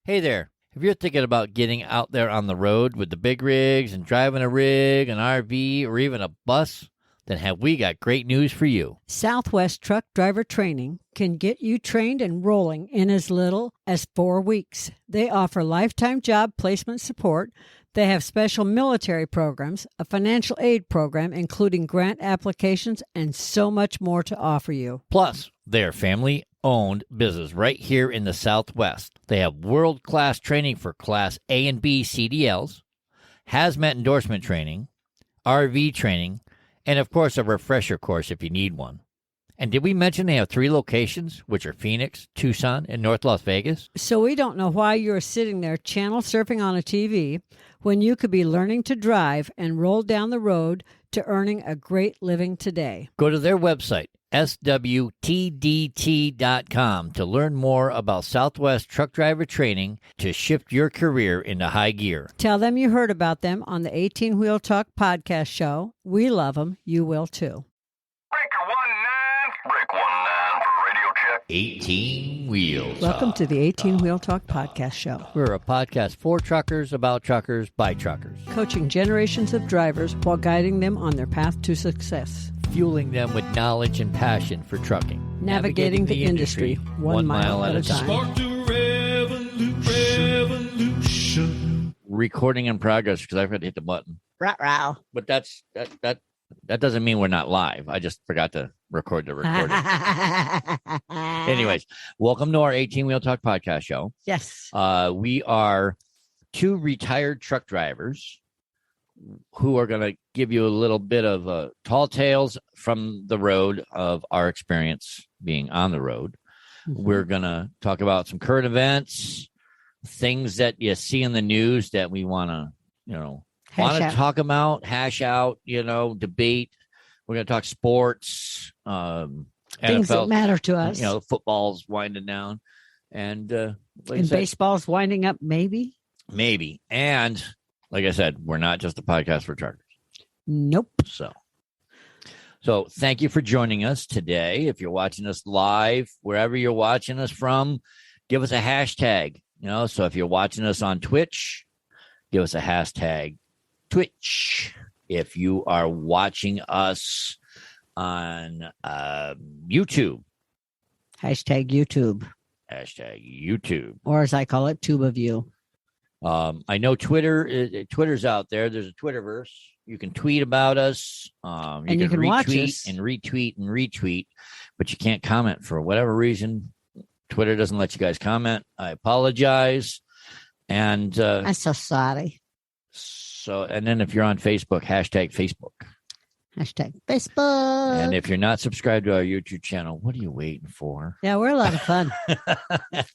Hey there. If you're thinking about getting out there on the road with the big rigs and driving a rig, an RV, or even a bus, then have we got great news for you. Southwest Truck Driver Training can get you trained and rolling in as little as 4 weeks. They offer lifetime job placement support. They have special military programs, a financial aid program, including grant applications, and so much more to offer you. Plus, they're family-owned business right here in the Southwest. They have world-class training for Class A and B CDLs, hazmat endorsement training, RV training, and, of course, a refresher course if you need one. And did we mention they have 3 locations, which are Phoenix, Tucson, and North Las Vegas? So we don't know why you're sitting there channel surfing on a TV when you could be learning to drive and roll down the road to earning a great living today. Go to their website, swtdt.com, to learn more about Southwest Truck Driver Training to shift your career into high gear. Tell them you heard about them on the 18 Wheel Talk podcast show. We love them. You will too. Breaker 19 for radio check. 18 Wheels. Welcome to the 18 Wheel Talk podcast show. We're a podcast for truckers, about truckers, by truckers. Coaching generations of drivers while guiding them on their path to success. Fueling them with knowledge and passion for trucking. Navigating the industry 1 mile at a time. Spark the revolution. Recording in progress because I forgot to hit the button. Rah-rah. But that doesn't mean we're not live. I just forgot to record the recording. Anyways, welcome to our 18 Wheel Talk podcast show. Yes. We are 2 retired truck drivers who are going to give you a little bit of tall tales from the road of our experience being on the road. Mm-hmm. We're going to talk about some current events, things that you see in the news that we want to, talk about, hash out, debate. We're going to talk sports, things NFL, that matter to us. Football's winding down, and baseball's winding up, maybe. And like I said, we're not just a podcast for truckers. Nope. So thank you for joining us today. If you're watching us live, wherever you're watching us from, give us a hashtag. So if you're watching us on Twitch, give us a hashtag Twitch. If you are watching us on YouTube, Hashtag YouTube. Or as I call it, Tube of You. I know Twitter's out there. There's a Twitterverse. You can tweet about us. And you can watch us. And retweet, but you can't comment for whatever reason. Twitter doesn't let you guys comment. I apologize. And I'm so sorry. And then if you're on Facebook, hashtag Facebook. Hashtag Facebook. And if you're not subscribed to our YouTube channel, what are you waiting for? Yeah, we're a lot of fun.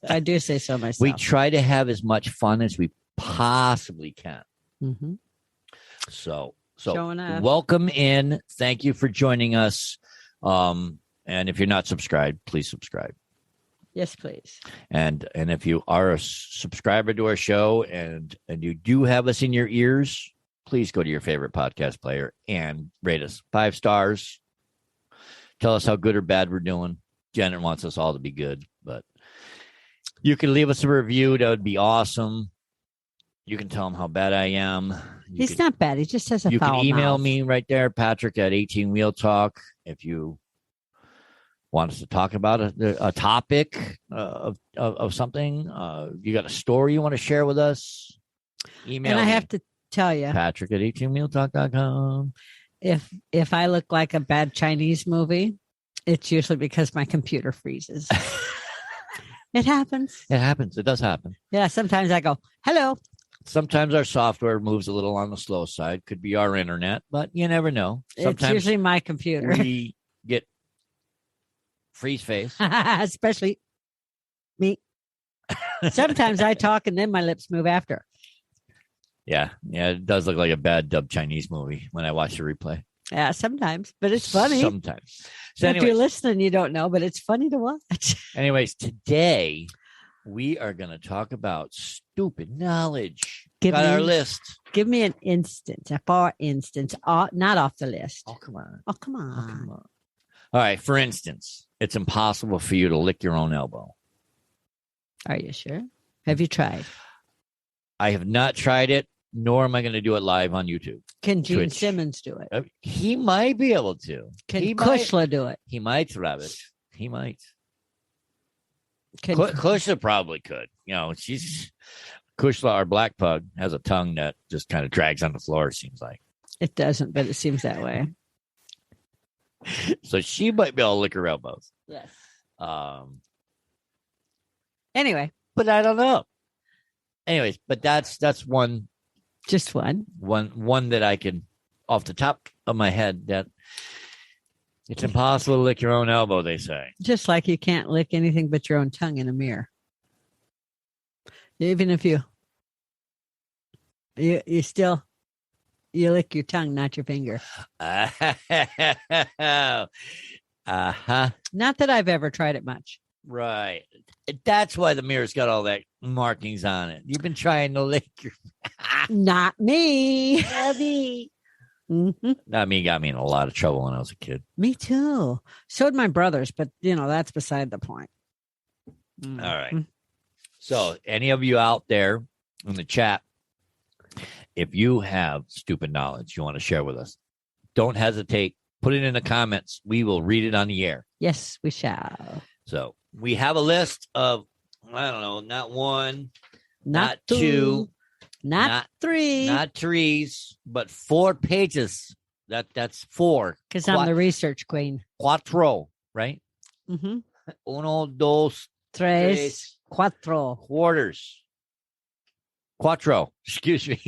I do say so myself. We try to have as much fun as we possibly can. Mm-hmm. So welcome in. Thank you for joining us. And if you're not subscribed, please subscribe. Yes, please. And if you are a subscriber to our show and you do have us in your ears, please go to your favorite podcast player and rate us 5 stars. Tell us how good or bad we're doing. Janet wants us all to be good, but you can leave us a review. That would be awesome. You can tell him how bad I am. He's not bad. He just has a foul mouth. You can email me right there, Patrick at 18 Wheel Talk. If you want us to talk about a topic of something, you got a story you want to share with us, email And I me. have to tell you, Patrick at 18wheeltalk.com. If I look like a bad Chinese movie, it's usually because my computer freezes. It happens. It does happen. Yeah, sometimes I go, hello. Sometimes our software moves a little on the slow side. Could be our internet, but you never know. Sometimes it's usually my computer. we get freeze face. Especially me. Sometimes I talk and then my lips move after. Yeah, it does look like a bad dubbed Chinese movie when I watch the replay. Yeah, sometimes, but it's funny. Sometimes. So if you're listening, you don't know, but it's funny to watch. Anyways, today we are going to talk about stupid knowledge. Got our list. Give me an instance, a far instance, not off the list. Oh, come on. All right, for instance, it's impossible for you to lick your own elbow. Are you sure? Have you tried? I have not tried it, nor am I going to do it live on YouTube. Can Gene Twitch. Simmons do it? He might be able to. Can he Kushla do it? He might, Rabbit. He might. Can Kushla probably could. You know, Kushla, our black pug, has a tongue that just kind of drags on the floor, it seems like. It doesn't, but it seems that way. So she might be able to lick her elbows. Yes. Anyway, but I don't know. Anyways, but that's one. Just one that I can, off the top of my head, that it's impossible to lick your own elbow, they say. Just like you can't lick anything but your own tongue in a mirror. Even if you still, you lick your tongue, not your finger. Uh-huh. Not that I've ever tried it much. Right. That's why the mirror's got all that markings on it. You've been trying to lick your... Not me. Mm-hmm. Not me. Got me in a lot of trouble when I was a kid. Me too. So did my brothers, but that's beside the point. All right. So any of you out there in the chat, if you have stupid knowledge you want to share with us, don't hesitate. Put it in the comments. We will read it on the air. Yes, we shall. So we have a list of, I don't know, not one, not two, not three, not threes, but 4 pages. That's 4. Because I'm the research queen. Cuatro, right? Mm-hmm. Uno, dos, tres, cuatro. Quarters. Cuatro. Excuse me.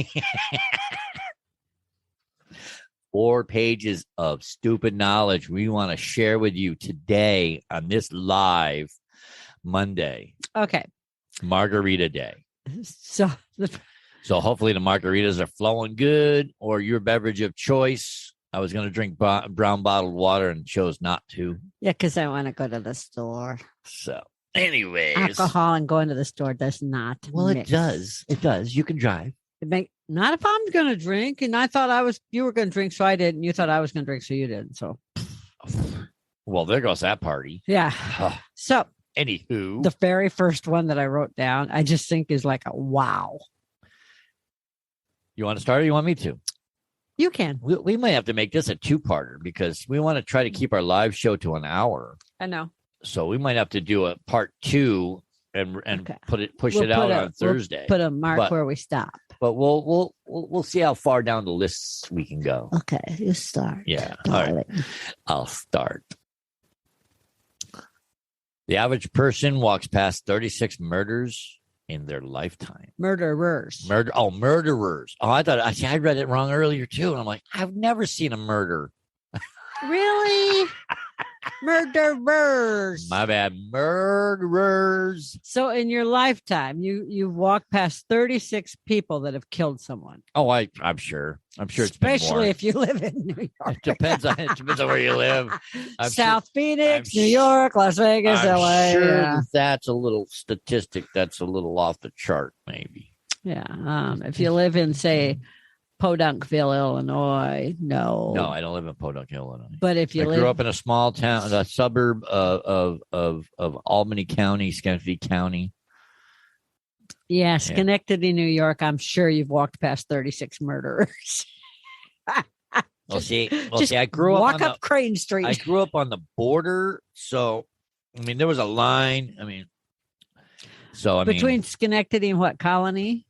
4 pages of stupid knowledge we want to share with you today on this live Monday. Okay. Margarita Day. So hopefully the margaritas are flowing good, or your beverage of choice. I was going to drink brown bottled water and chose not to. Yeah, because I want to go to the store. So anyways. Alcohol and going to the store does not mix. It does. It does. You can drive. Not if I'm going to drink. And I thought you were going to drink, so I did. And you thought I was going to drink, so you didn't. So, well, there goes that party. Yeah. So, anywho, the very first one that I wrote down, I just think is like a wow. You want to start, or you want me to? You can. We might have to make this a 2-parter because we want to try to keep our live show to an hour. I know. So we might have to do a part 2 and okay. push it out on Thursday. We'll put a mark where we stop. But we'll see how far down the list we can go. Okay, you start. Yeah, all right. I'll start. The average person walks past 36 murders in their lifetime. Murderers. Murderers. Oh, I read it wrong earlier too, and I'm like, I've never seen a murder. Really? Murderers. My bad. Murderers. So in your lifetime, you walk past 36 people that have killed someone. Oh, I'm sure. I'm sure it's especially if you live in New York. It depends on where you live. South Phoenix, New York, Las Vegas, LA. Sure that's a little statistic that's a little off the chart, maybe. Yeah. If you live in, say, Podunkville, Illinois. No, I don't live in Podunk, Illinois. But if you grew up in a small town, a suburb of Albany County, Schenectady County. Yeah, Schenectady, New York. I'm sure you've walked past 36 murderers. I grew up on Crane Street. I grew up on the border, so there was a line. Between Schenectady and what Colony?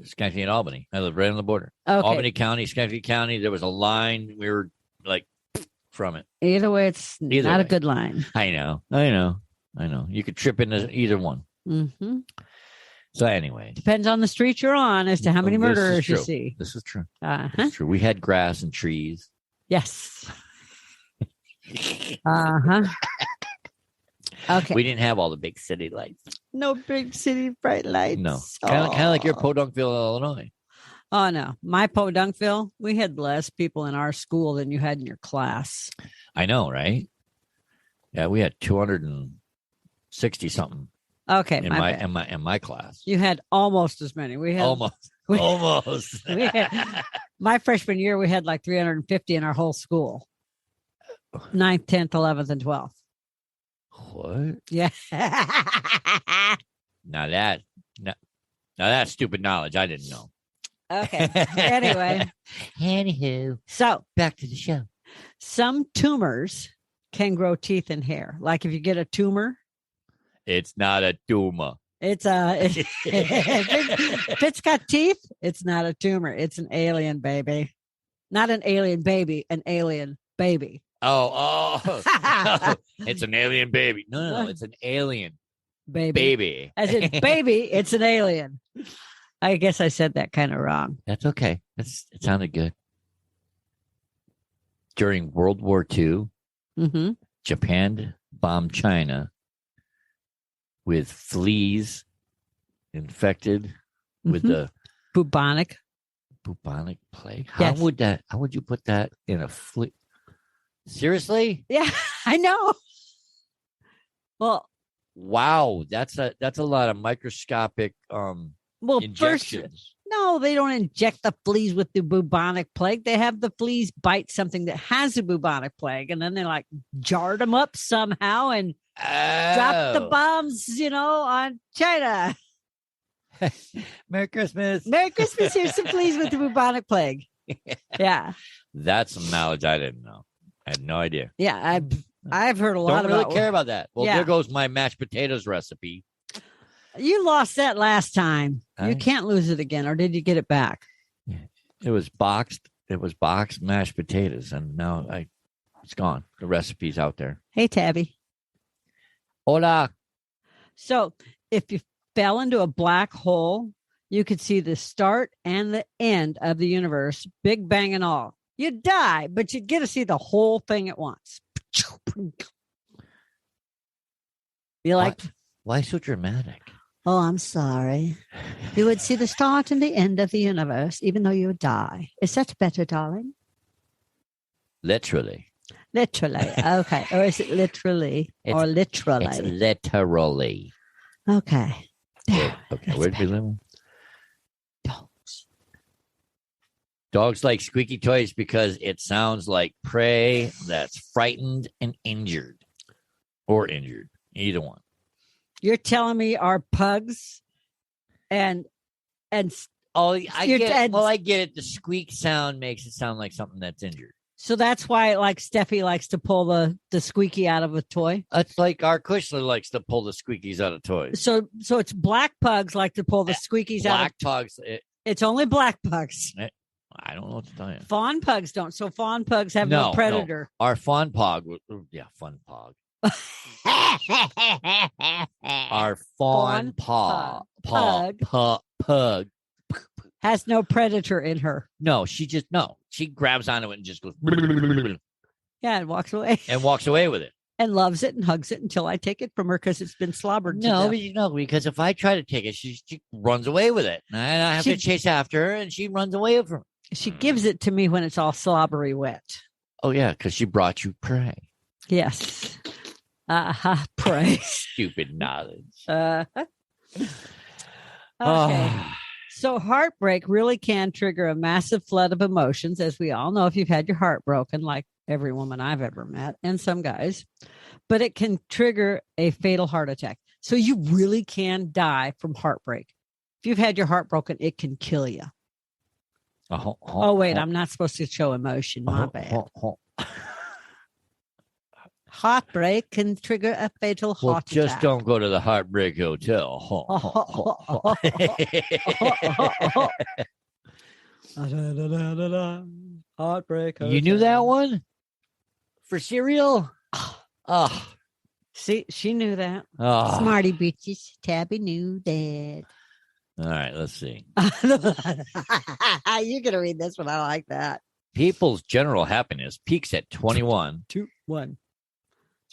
Schenectady and Albany. I live right on the border. Okay. Albany County, Schenectady County. There was a line. We were like from it. Either way, it's not a good line. I know. You could trip into either one. Mm-hmm. So anyway. Depends on the street you're on as to how many murderers you see. This is true. Uh-huh. This is true. We had grass and trees. Yes. Uh-huh. Okay. We didn't have all the big city lights. No big city bright lights. No. Kind of like your Podunkville, Illinois. Oh, no. My Podunkville, we had less people in our school than you had in your class. I know, right? Yeah, we had 260-something. Okay. In my class. You had almost as many. We had almost. We had, my freshman year, we had like 350 in our whole school. 9th, 10th, 11th, and 12th. What? Yeah. Now that Now that's stupid knowledge. I didn't know. Okay. Anyway. Anywho, So back to the show. some tumors can grow teeth and hair. Like if you get a tumor, It's not a tumor. it's if it's got teeth, it's not a tumor. It's an alien baby. Not an alien baby, an alien baby. Oh, it's an alien baby. No, it's an alien baby. As in baby, it's an alien. I guess I said that kind of wrong. That's okay. It sounded good. During World War II, Mm-hmm. Japan bombed China with fleas infected with the Bubonic. bubonic plague. Yes. How would you put that in a flea? Seriously? Yeah, I know. Well, Wow, that's a lot of microscopic injections. no, they don't inject the fleas with the bubonic plague. They have the fleas bite something that has a bubonic plague, and then they like jarred them up somehow and drop the bombs, on China. Merry Christmas. Merry Christmas. Here's some fleas with the bubonic plague. Yeah. That's some knowledge I didn't know. I had no idea. Yeah. I've heard a lot Don't really about care about that. Well, Yeah. there goes my mashed potatoes recipe. You lost that last time. You I- can't lose it again, or did you get it back? It was boxed mashed potatoes, and now it's gone. The recipe's out there. Hey, Tabby. Hola. So if you fell into a black hole, you could see the start and the end of the universe, Big Bang and all. You'd die, but you'd get to see the whole thing at once. You like, Why so dramatic? oh, I'm sorry. You would see the start and the end of the universe, even though you would die. Is that better, darling? Literally. Literally. Okay. Or is it literally or literally? It's literally. Okay. Okay. Where'd we live? Dogs. Dogs like squeaky toys because it sounds like prey that's frightened and injured. Or injured. Either one. You're telling me our pugs and Oh, I Your get it. dad's- Well, I get it. The squeak sound makes it sound like something that's injured. so that's why like Steffi likes to pull the squeaky out of a toy. That's like our Kushler likes to pull the squeakies out of toys. So it's black pugs like to pull the squeakies out of Black dogs. it's only black pugs. I don't know what to tell you. Fawn pugs don't. So fawn pugs have no No, predator. Our fun pog. Fun pog. Our fawn Fawn pug. Has no predator in her. No, she grabs onto it and just goes Yeah, and walks away. and walks away with it. And loves it and hugs it until I take it from her because it's been slobbered to No, death. because if I try to take it, she runs away with it. And I have to chase after her, and she runs away from it. She gives it to me when it's all slobbery wet. Oh, yeah, because she brought you prey. Yes. Pray. Stupid knowledge. Okay. Oh. So heartbreak really can trigger a massive flood of emotions, as we all know if you've had your heart broken, like every woman I've ever met and some guys. But it can trigger a fatal heart attack. So you really can die from heartbreak. If you've had your heart broken, it can kill you. Oh, wait, I'm not supposed to show emotion. My bad. Heartbreak can trigger a fatal Well, heart just attack. don't go to the Heartbreak Hotel. Heartbreak. You knew that one? For cereal? Oh. See, she knew that. Oh. Smarty bitches. Tabby knew that. All right, let's see. You're going to read this one. I like that. People's general happiness peaks at 21 2-1. Better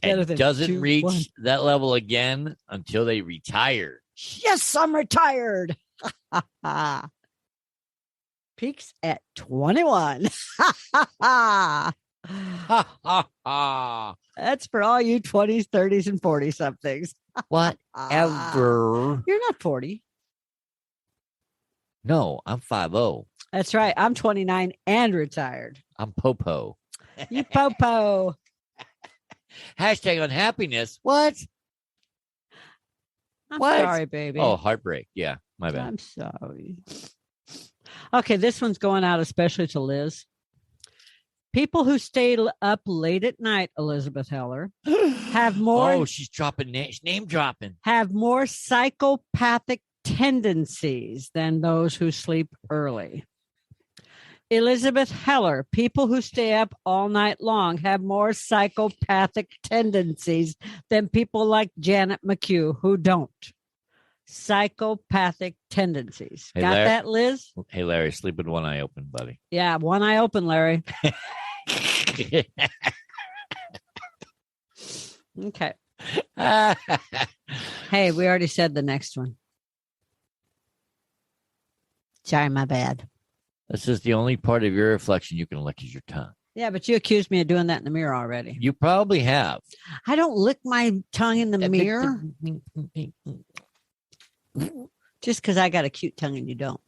and than doesn't 2-1. reach that level again until they retire. Yes, I'm retired. Peaks at 21. Ha ha ha. That's for all you 20s, 30s, and 40 somethings. Whatever. You're not 40. No, I'm 5'0". That's right. I'm 29 and retired. I'm Popo. You popo. Hashtag unhappiness. What? I'm What? sorry, baby. Oh, heartbreak. Yeah. My bad. I'm sorry. Okay, this one's going out especially to Liz. People who stay up late at night, Elizabeth Heller, have more. Oh, she's dropping name dropping. Have more psychopathic tendencies than those who sleep early. Elizabeth Heller, people who stay up all night long have more psychopathic tendencies than people like Janet McHugh who don't. Psychopathic tendencies. Hey, Got Larry. that, Liz? Hey, Larry, sleep with one eye open, buddy. Yeah, one eye open, Larry. Okay. Hey, we already said the next one. Sorry, my bad. This is the only part of your reflection you can lick is your tongue. Yeah, but you accused me of doing that in the mirror already. You probably have. I don't lick my tongue in the mirror just because I got a cute tongue and you don't.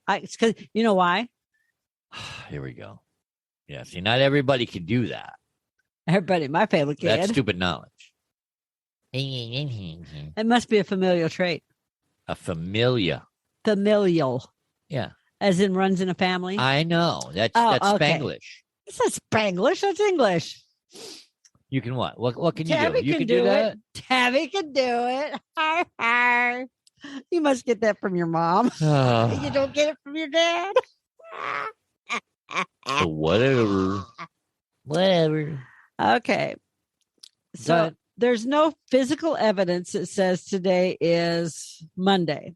It's because, you know why? Here we go. Yeah, see, not everybody can do that. Everybody in my family can. That's stupid knowledge. It must be a familial trait. A familiar. Familial. Yeah. As in runs in a family? I know. That's okay. Spanglish. It's not Spanglish. That's English. You can what? What can you Tabby do? You can do do that? it. Tabby can do it. Har, har. You must get that from your mom. You don't get it from your dad. Whatever. Okay. So there's no physical evidence that says today is Monday.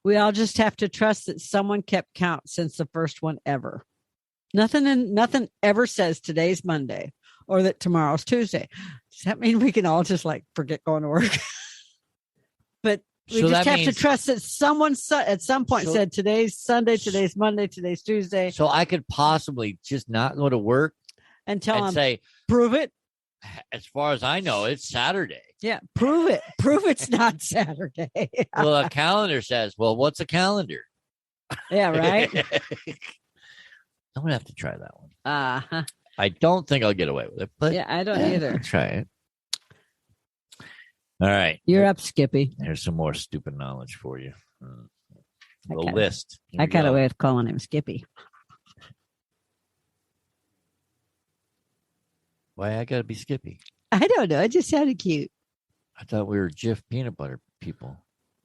We all just have to trust that someone kept count since the first one ever. Nothing ever says today's Monday or that tomorrow's Tuesday. Does that mean we can all just like forget going to work? But we just have to trust that someone at some point said today's Sunday, today's Monday, today's Tuesday. So I could possibly just not go to work and tell them, say, prove it. As far as I know, it's Saturday. Yeah, prove it. Prove it's not Saturday. Well, a calendar says, well, what's a calendar? Yeah, right? I'm going to have to try that one. Uh-huh. I don't think I'll get away with it, but yeah, I don't either. I'll try it. All right. You're up, Skippy. Here's some more stupid knowledge for you. The got list. I got away with calling him Skippy. Why I got to be Skippy? I don't know. It just sounded cute. I thought we were Jif peanut butter people.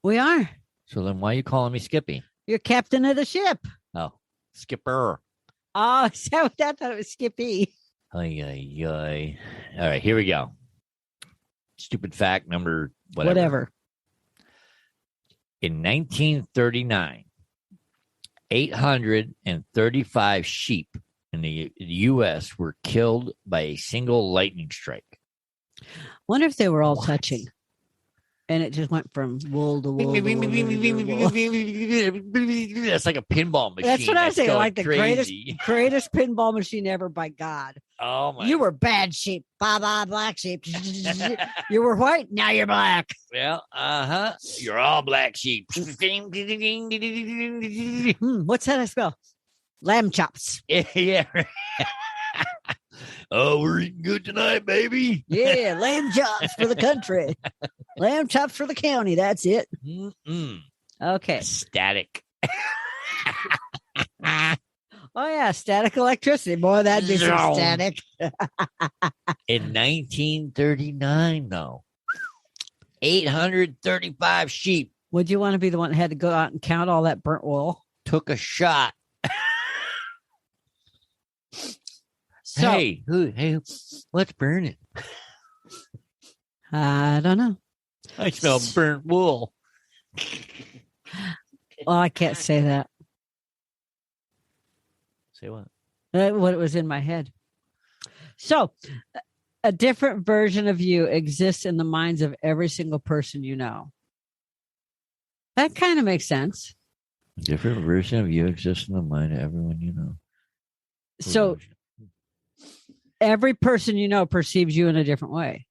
We are. So then why are you calling me Skippy? You're captain of the ship. Oh, Skipper. Oh, so I thought it was Skippy. Ay, ay, ay. All right, here we go. Stupid fact number whatever. In 1939, 835 sheep in the U.S. were killed by a single lightning strike. Wonder if they were all touching. And it just went from wool to wool. That's like a pinball machine. That's what I was saying. Like the greatest pinball machine ever by God. Oh my! You were bad sheep. Bye, black sheep. You were white. Now you're black. Well, You're all black sheep. What's that I smell? Lamb chops. Yeah. Oh, we're eating good tonight, baby. Yeah, lamb chops for the country. Lamb chops for the county. That's it. Mm-mm. Okay. Static. Oh, yeah. Static electricity. Boy, that'd be some static. In 1939, though, 835 sheep. Would you want to be the one that had to go out and count all that burnt wool? Took a shot. So, hey, what's burning? I don't know. I smell burnt wool. Well, I can't say that. Say what? What was in my head. So, a different version of you exists in the minds of every single person you know. That kind of makes sense. A different version of you exists in the mind of everyone you know. So, every person you know perceives you in a different way.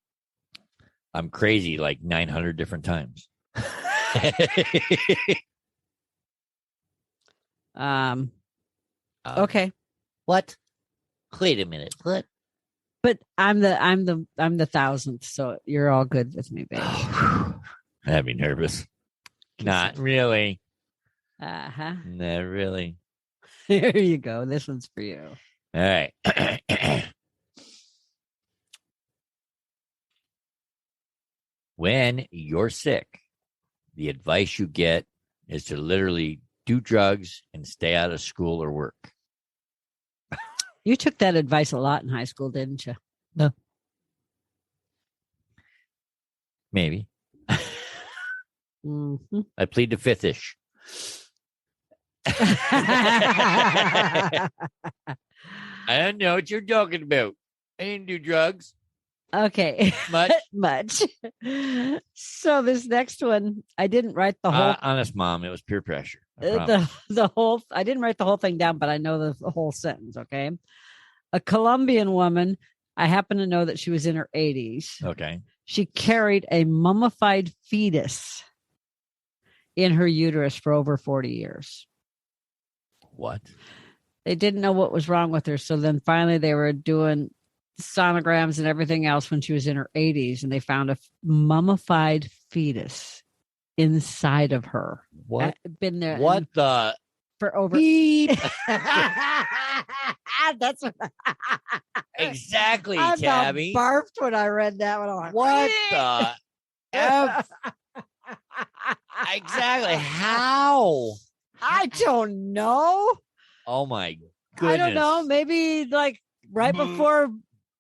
I'm crazy like 900 different times. Okay. What? Wait a minute. What? But I'm the thousandth, so you're all good with me, baby. That'd be nervous. Not really. Uh-huh. Not really. There you go. This one's for you. All right. When you're sick, the advice you get is to literally do drugs and stay out of school or work. You took that advice a lot in high school, didn't you? No. Maybe. Mm-hmm. I plead the fifth-ish. Okay. I don't know what you're talking about. I didn't do drugs. Much. So this next one, I didn't write the whole Honest, Mom, it was peer pressure. the whole. I didn't write the whole thing down, but I know the whole sentence. Okay, a Colombian woman. I happen to know that she was in her 80s. Okay. She carried a mummified fetus in her uterus for over 40 years. What? They didn't know what was wrong with her. So then finally they were doing sonograms and everything else when she was in her 80s, and they found a mummified fetus inside of her. What? Been there. What the? For over. Beep. That's what Exactly, I Tabby. barfed when I read that one. Like, What the F? Exactly. How? I don't know. Oh, my goodness. I don't know. Maybe like right before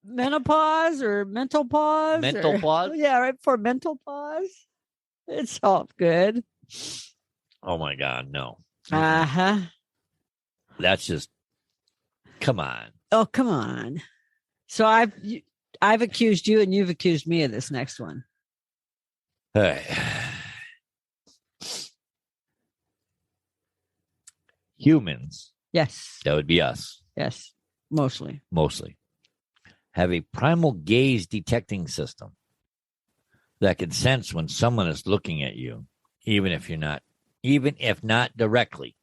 menopause or mental pause. Mental pause? Yeah, right before mental pause. It's all good. Oh, my God. No. Uh-huh. That's just, come on. Oh, come on. So I've accused you and you've accused me of this next one. Hey. Humans, Yes. that would be us, Yes. Mostly. have a primal gaze detecting system that can sense when someone is looking at you, even if not directly.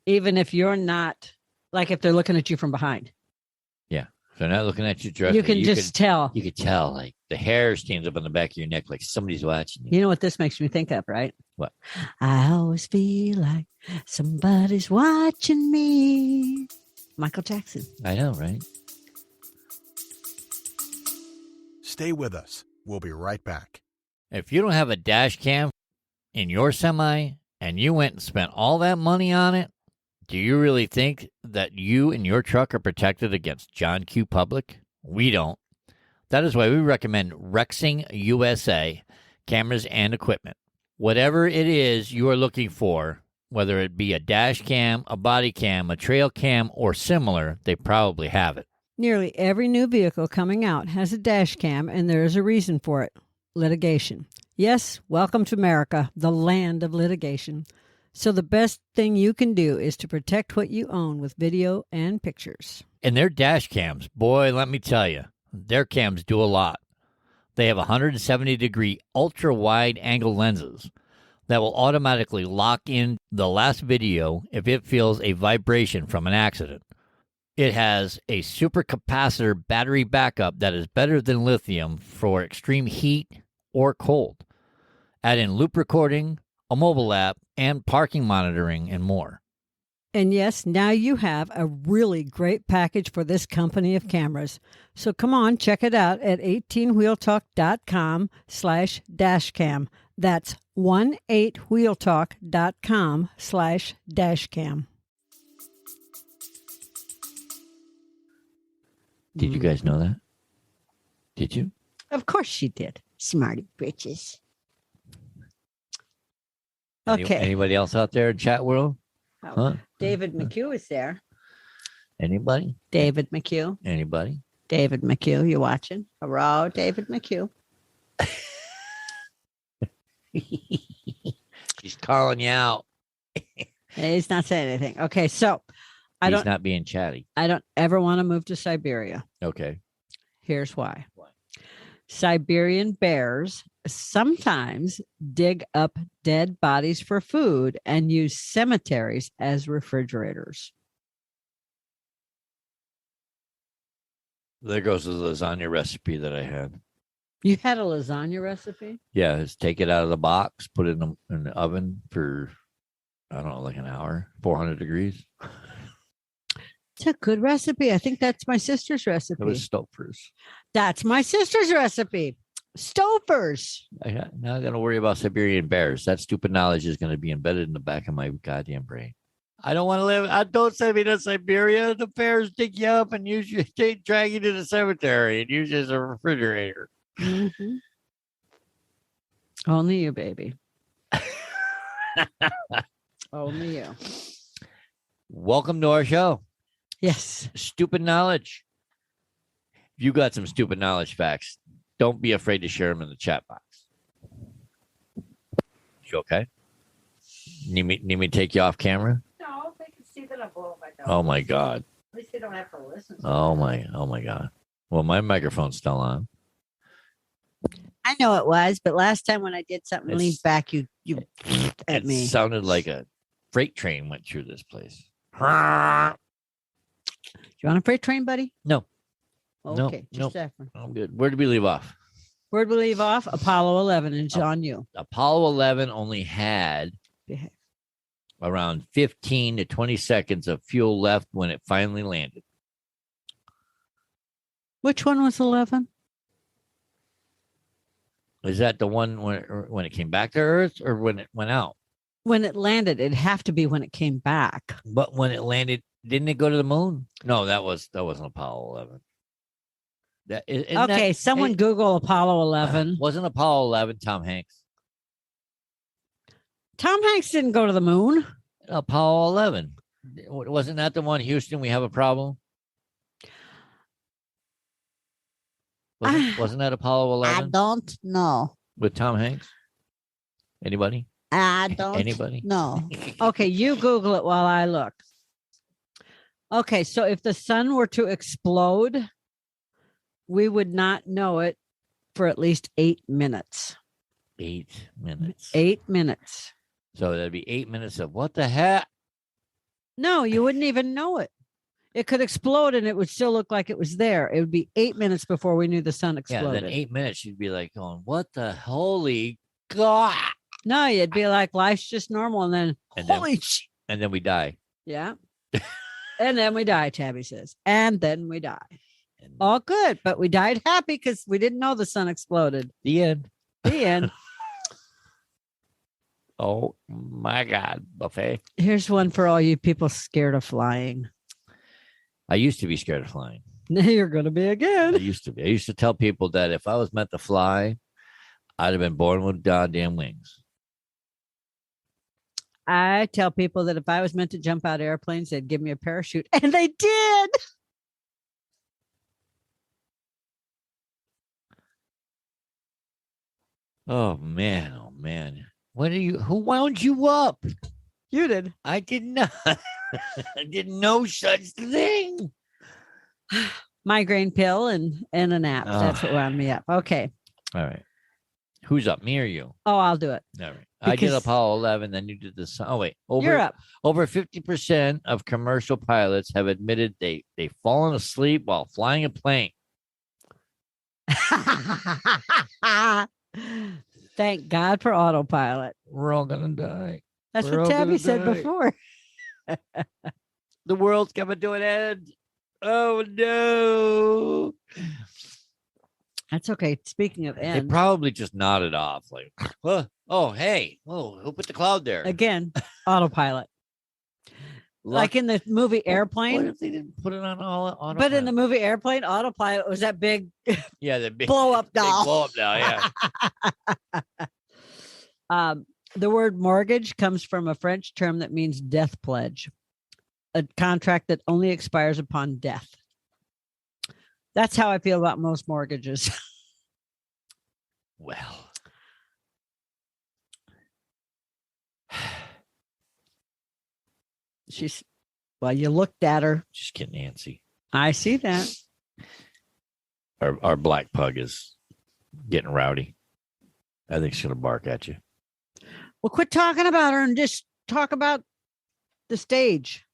Even if you're not, like if they're looking at you from behind. Yeah. If they're not looking at you directly. You can just tell. You could tell, like, the hair stands up on the back of your neck, like somebody's watching you. You know what this makes me think of, right? What? I always feel like somebody's watching me. Michael Jackson. I know, right? Stay with us. We'll be right back. If you don't have a dash cam in your semi and you went and spent all that money on it, do you really think that you and your truck are protected against John Q. Public? We don't. That is why we recommend Rexing USA cameras and equipment. Whatever it is you are looking for, whether it be a dash cam, a body cam, a trail cam, or similar, they probably have it. Nearly every new vehicle coming out has a dash cam, and there is a reason for it. Litigation. Yes, welcome to America, the land of litigation. So the best thing you can do is to protect what you own with video and pictures. And their dash cams, boy, let me tell you, their cams do a lot. They have 170-degree ultra-wide angle lenses that will automatically lock in the last video if it feels a vibration from an accident. It has a supercapacitor battery backup that is better than lithium for extreme heat or cold. Add in loop recording, a mobile app, and parking monitoring, and more. And yes, now you have a really great package for this company of cameras. So come on, check it out at 18wheeltalk.com/dashcam. That's 18wheeltalk.com/dashcam. Did you guys know that? Did you? Of course she did. Smarty bitches. Okay. Okay. Anybody else out there in chat world? Huh? David McHugh is there. Anybody? David McHugh. Anybody? David McHugh, you watching? Hello, David McHugh. He's calling you out. He's not saying anything. Okay, so He's not being chatty. I don't ever want to move to Siberia. Okay. Here's why. Siberian bears sometimes dig up dead bodies for food and use cemeteries as refrigerators. There goes the lasagna recipe that I had. You had a lasagna recipe? Yeah, just take it out of the box, put it in the oven for, I don't know, like an hour, 400 degrees. It's a good recipe. I think that's my sister's recipe. It was Stouffer's. That's my sister's recipe. Stouffer's. Now I got to worry about Siberian bears. That stupid knowledge is going to be embedded in the back of my goddamn brain. I don't want to live. Don't send me to Siberia. The bears dig you up and use you, drag you to the cemetery and use you as a refrigerator. Mm-hmm. Only you, baby. Only you. Welcome to our show. Yes. Stupid knowledge. If you got some stupid knowledge facts, don't be afraid to share them in the chat box. You okay? Need me to take you off camera? No, they can see that I'm blowing my nose. Oh my God. At least they don't have to listen. Oh my God. Well, my microphone's still on. I know it was, but last time when I did something, leaned back, you at me. It sounded like a freight train went through this place. Do you want a freight train, buddy? No. Okay, No, just after. I'm good. Where did we leave off? Where'd we leave off? Apollo 11, and it's on you. Apollo 11 only had around 15 to 20 seconds of fuel left when it finally landed. Which one was 11? Is that the one when it came back to Earth or when it went out? When it landed, it'd have to be when it came back. But when it landed, didn't it go to the moon? No, that wasn't Apollo 11. Someone Google Apollo 11. Wasn't Apollo 11 Tom Hanks? Tom Hanks didn't go to the moon. Apollo 11. Wasn't that the one, Houston, we have a problem? Wasn't that Apollo 11? I don't know. With Tom Hanks? Anybody? I don't Anybody? know. Okay, you Google it while I look. Okay, so if the sun were to explode, we would not know it for at least 8 minutes. 8 minutes. 8 minutes. So that'd be 8 minutes of what the heck? No, you wouldn't even know it. It could explode and it would still look like it was there. It would be 8 minutes before we knew the sun exploded. Yeah, then 8 minutes, you'd be like going, what the holy God? No, you'd be like, life's just normal. And then, holy shit. And then we die. Yeah. And then we die, Tabby says. And then we die. All good. But we died happy because we didn't know the sun exploded. The end. The end. Oh, my God, buffet. Here's one for all you people scared of flying. I used to be scared of flying. Now you're going to be again. I used to be. I used to tell people that if I was meant to fly, I'd have been born with goddamn wings. I tell people that if I was meant to jump out of airplanes, they'd give me a parachute. And they did. Oh, man. Oh, man. Who wound you up? You did. I did not. I didn't know such thing. Migraine pill and a nap. That's what wound me up. Okay. All right. Who's up? Me or you? Oh, I'll do it. All right. I did Apollo 11, then you did this. Oh, wait. You're up. Over 50% of commercial pilots have admitted they've fallen asleep while flying a plane. Thank God for autopilot. We're all going to die. That's what Tabby said before. The world's coming to an end. Oh, no. That's okay. Speaking of end. They probably just nodded off like, oh, hey. Oh, who put the cloud there? Again, autopilot. Like in the movie Airplane. What if they didn't put it on autopilot? But in the movie Airplane, autopilot was that big the big blow up doll. Big blow up doll, yeah. The word mortgage comes from a French term that means death pledge, a contract that only expires upon death. That's how I feel about most mortgages. Well, you looked at her. Just kidding, Nancy. I see that. Our black pug is getting rowdy. I think she's going to bark at you. Well, quit talking about her and just talk about the stage.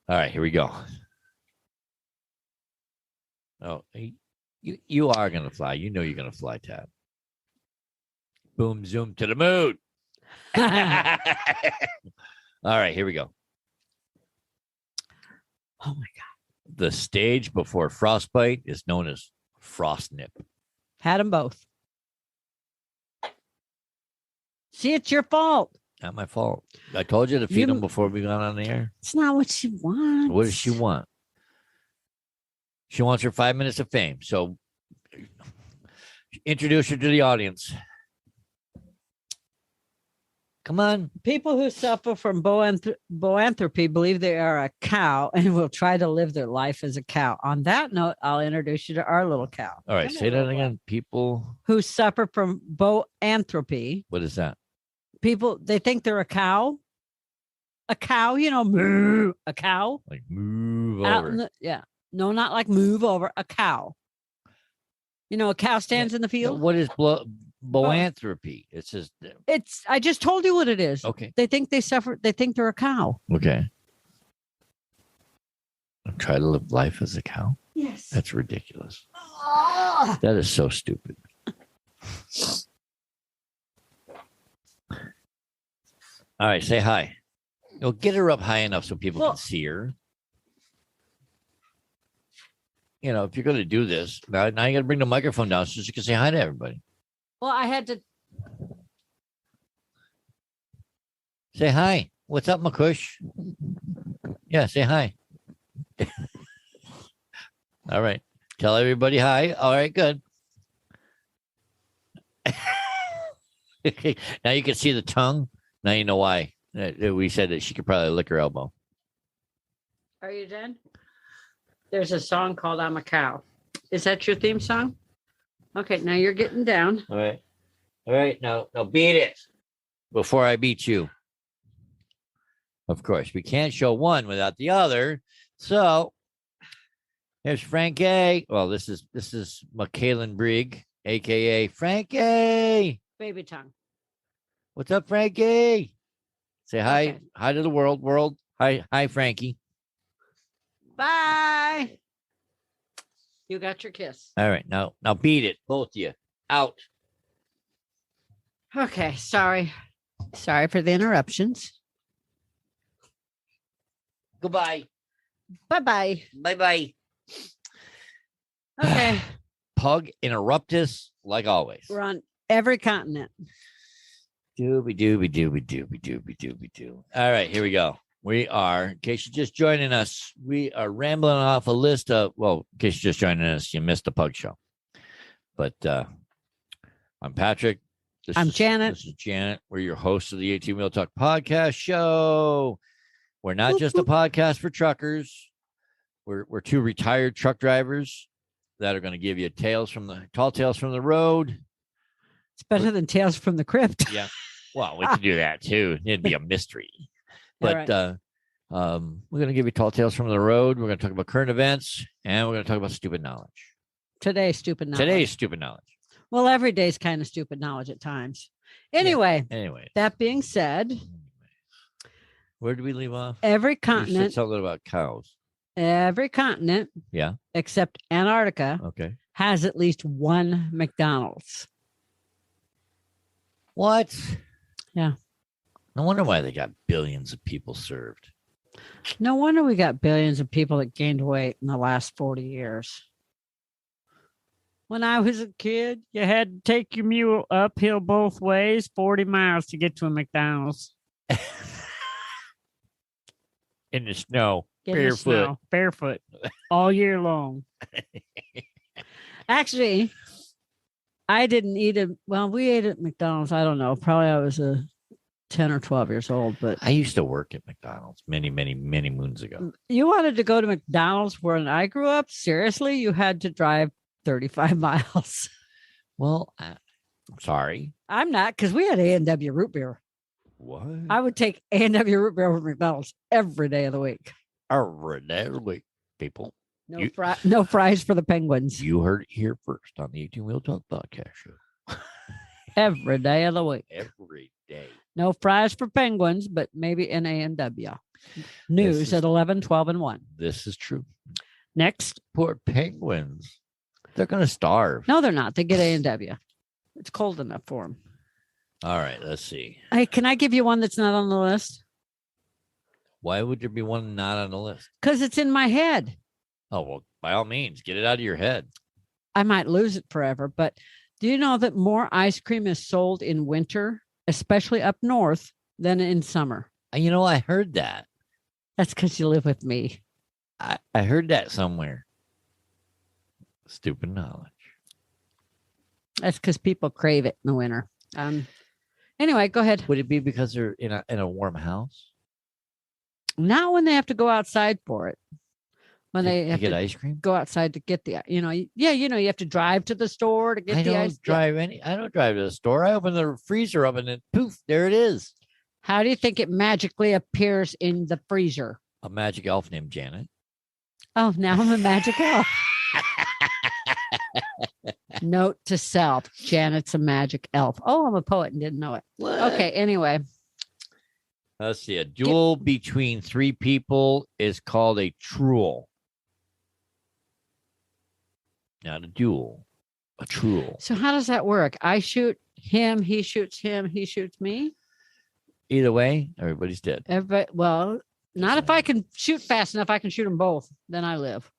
All right, here we go. Oh, You are gonna fly. You know you're gonna fly, Tab. Boom, zoom to the moon. All right, here we go. Oh my God. The stage before frostbite is known as frost nip. Had them both. See, it's your fault. Not my fault. I told you to feed them before we got on the air. It's not what she wants. What does she want? She wants her 5 minutes of fame. So introduce her to the audience. Come on. People who suffer from boanthropy believe they are a cow and will try to live their life as a cow. On that note, I'll introduce you to our little cow. All right, say that again. People who suffer from boanthropy. What is that? People, they think they're a cow. A cow, moo, a cow. Like move Out over. yeah. No, not like move over. A cow. A cow stands in the field. What is boanthropy? It says I just told you what it is. Okay. They think they think they're a cow. Okay. Try to live life as a cow? Yes. That's ridiculous. That is so stupid. All right, say hi. Get her up high enough so people can see her. If you're going to do this, now you got to bring the microphone down so you can say hi to everybody. Well, I had to. Say hi. What's up, McCush? Yeah, say hi. All right. Tell everybody hi. All right, good. Now you can see the tongue. Now you know why. We said that she could probably lick her elbow. Are you done? There's a song called I'm a Cow. Is that your theme song? Okay, now you're getting down. All right. All right. Now beat it before I beat you. Of course, we can't show one without the other. So here's Frank A. Well, this is McKaylin Brigg, aka Frankie. Baby tongue. What's up, Frankie? Say hi. Okay. Hi to the world. World. Hi, Frankie. Bye. You got your kiss. All right. Now beat it. Both of you. Out. Okay, sorry. Sorry for the interruptions. Goodbye. Bye-bye. Bye-bye. Okay. Pug interruptus, like always. We're on every continent. Dooby. All right, here we go. We are, in case you're just joining us, we are rambling off a list of, in case you're just joining us, you missed the Pug Show. But I'm Patrick. I'm Janet. This is Janet. We're your hosts of the 18 Wheel Talk podcast show. We're not just a podcast for truckers. We're two retired truck drivers that are going to give you tall tales from the road. It's better than Tales from the Crypt. Yeah. Well, we can do that too. It'd be a mystery. But we're going to give you tall tales from the road. We're going to talk about current events, and we're going to talk about stupid knowledge. Today's stupid knowledge. Today's stupid knowledge. Well, every day's kind of stupid knowledge at times. Anyway. That being said. Where did we leave off? Every You continent. said something about cows. Every continent. Yeah. Except Antarctica. Okay. Has at least one McDonald's. What? Yeah. No wonder why they got billions of people served. No wonder we got billions of people that gained weight in the last 40 years. When I was a kid, you had to take your mule uphill both ways, 40 miles to get to a McDonald's. In the snow. Barefoot. All year long. Actually, I didn't eat it. Well, we ate at McDonald's. I don't know. Probably I was 10 or 12 years old, but I used to work at McDonald's many moons ago. You wanted to go to McDonald's where I grew up? Seriously? You had to drive 35 miles. Well, I'm sorry. I'm not, because we had A&W root beer. What? I would take A&W root beer over McDonald's every day of the week. Every day of the week, people. No fries for the penguins. You heard it here first on the 18 Wheel Talk podcast show. Every day of the week. Every day. No fries for penguins, but maybe in A&W. News at 11, 12, and 1. This is true. Next. Poor penguins. They're going to starve. No, they're not. They get A&W. It's cold enough for them. All right, let's see. Hey, can I give you one that's not on the list? Why would there be one not on the list? Because it's in my head. Oh, well, by all means, get it out of your head. I might lose it forever, but do you know that more ice cream is sold in winter, especially up north, than in summer? You know, I heard that. That's because you live with me. I heard that somewhere. Stupid knowledge. That's because people crave it in the winter. Anyway, go ahead. Would it be because they're in a warm house? Not when they have to go outside for it. When they have get to ice cream? go outside to get the, you have to drive to the store to get the ice. I don't drive to the store. I open the freezer up and then poof, there it is. How do you think it magically appears in the freezer? A magic elf named Janet. Oh, now I'm a magic elf. Note to self, Janet's a magic elf. Oh, I'm a poet and didn't know it. What? Okay, anyway. Let's see. A duel between three people is called a truel. Not a duel, a truel. So how does that work? I shoot him, he shoots me. Either way, everybody's dead. Everybody, well, not if I can shoot fast enough. I can shoot them both. Then I live.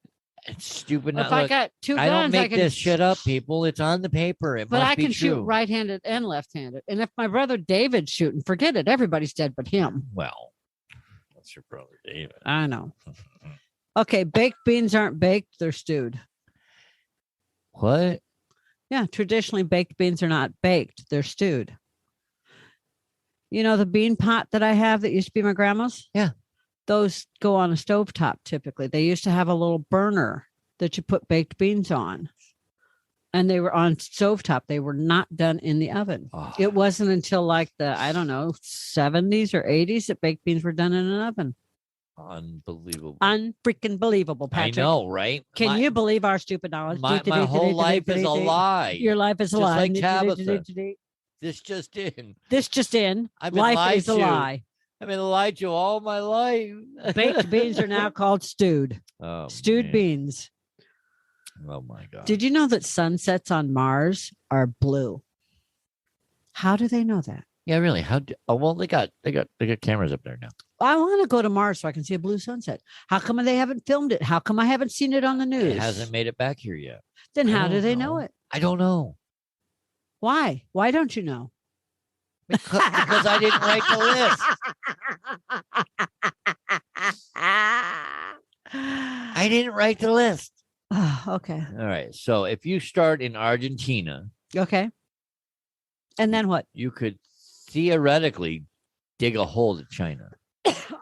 It's stupid. If I got two guns, I don't make I can, this shit up, people. It's on the paper. It but must I be can true. shoot right-handed and left-handed. And if my brother David's shooting, forget it. Everybody's dead but him. Well, that's your brother David. I know. Okay, baked beans aren't baked; they're stewed. What? Yeah, traditionally baked beans are not baked; they're stewed. You know the bean pot that I have that used to be my grandma's? Yeah. Those go on a stovetop typically. They used to have a little burner that you put baked beans on. And they were on stovetop. They were not done in the oven. Oh. It wasn't until like the, 70s or 80s that baked beans were done in an oven. Unbelievable. Unfreaking believable, Patrick. I know, right? Can you believe our stupid knowledge? My whole life is a lie. Your life is a Just lie. like Tabitha. This just in. This just in. I've been Life lied is a to. lie. I've been lied to all my life. Baked beans are now called stewed. Oh, Stewed man. beans. Oh my God. Did you know that sunsets on Mars are blue? How do they know that? Yeah, really. Well, they got cameras up there now. I want to go to Mars so I can see a blue sunset. How come they haven't filmed it? How come I haven't seen it on the news? It hasn't made it back here yet. Then I how don't do they know it? I don't know. Why? Why don't you know? Because I didn't write the list. I didn't write the list. Okay. All right. So if you start in Argentina, Okay. And then what? you could theoretically dig a hole to China.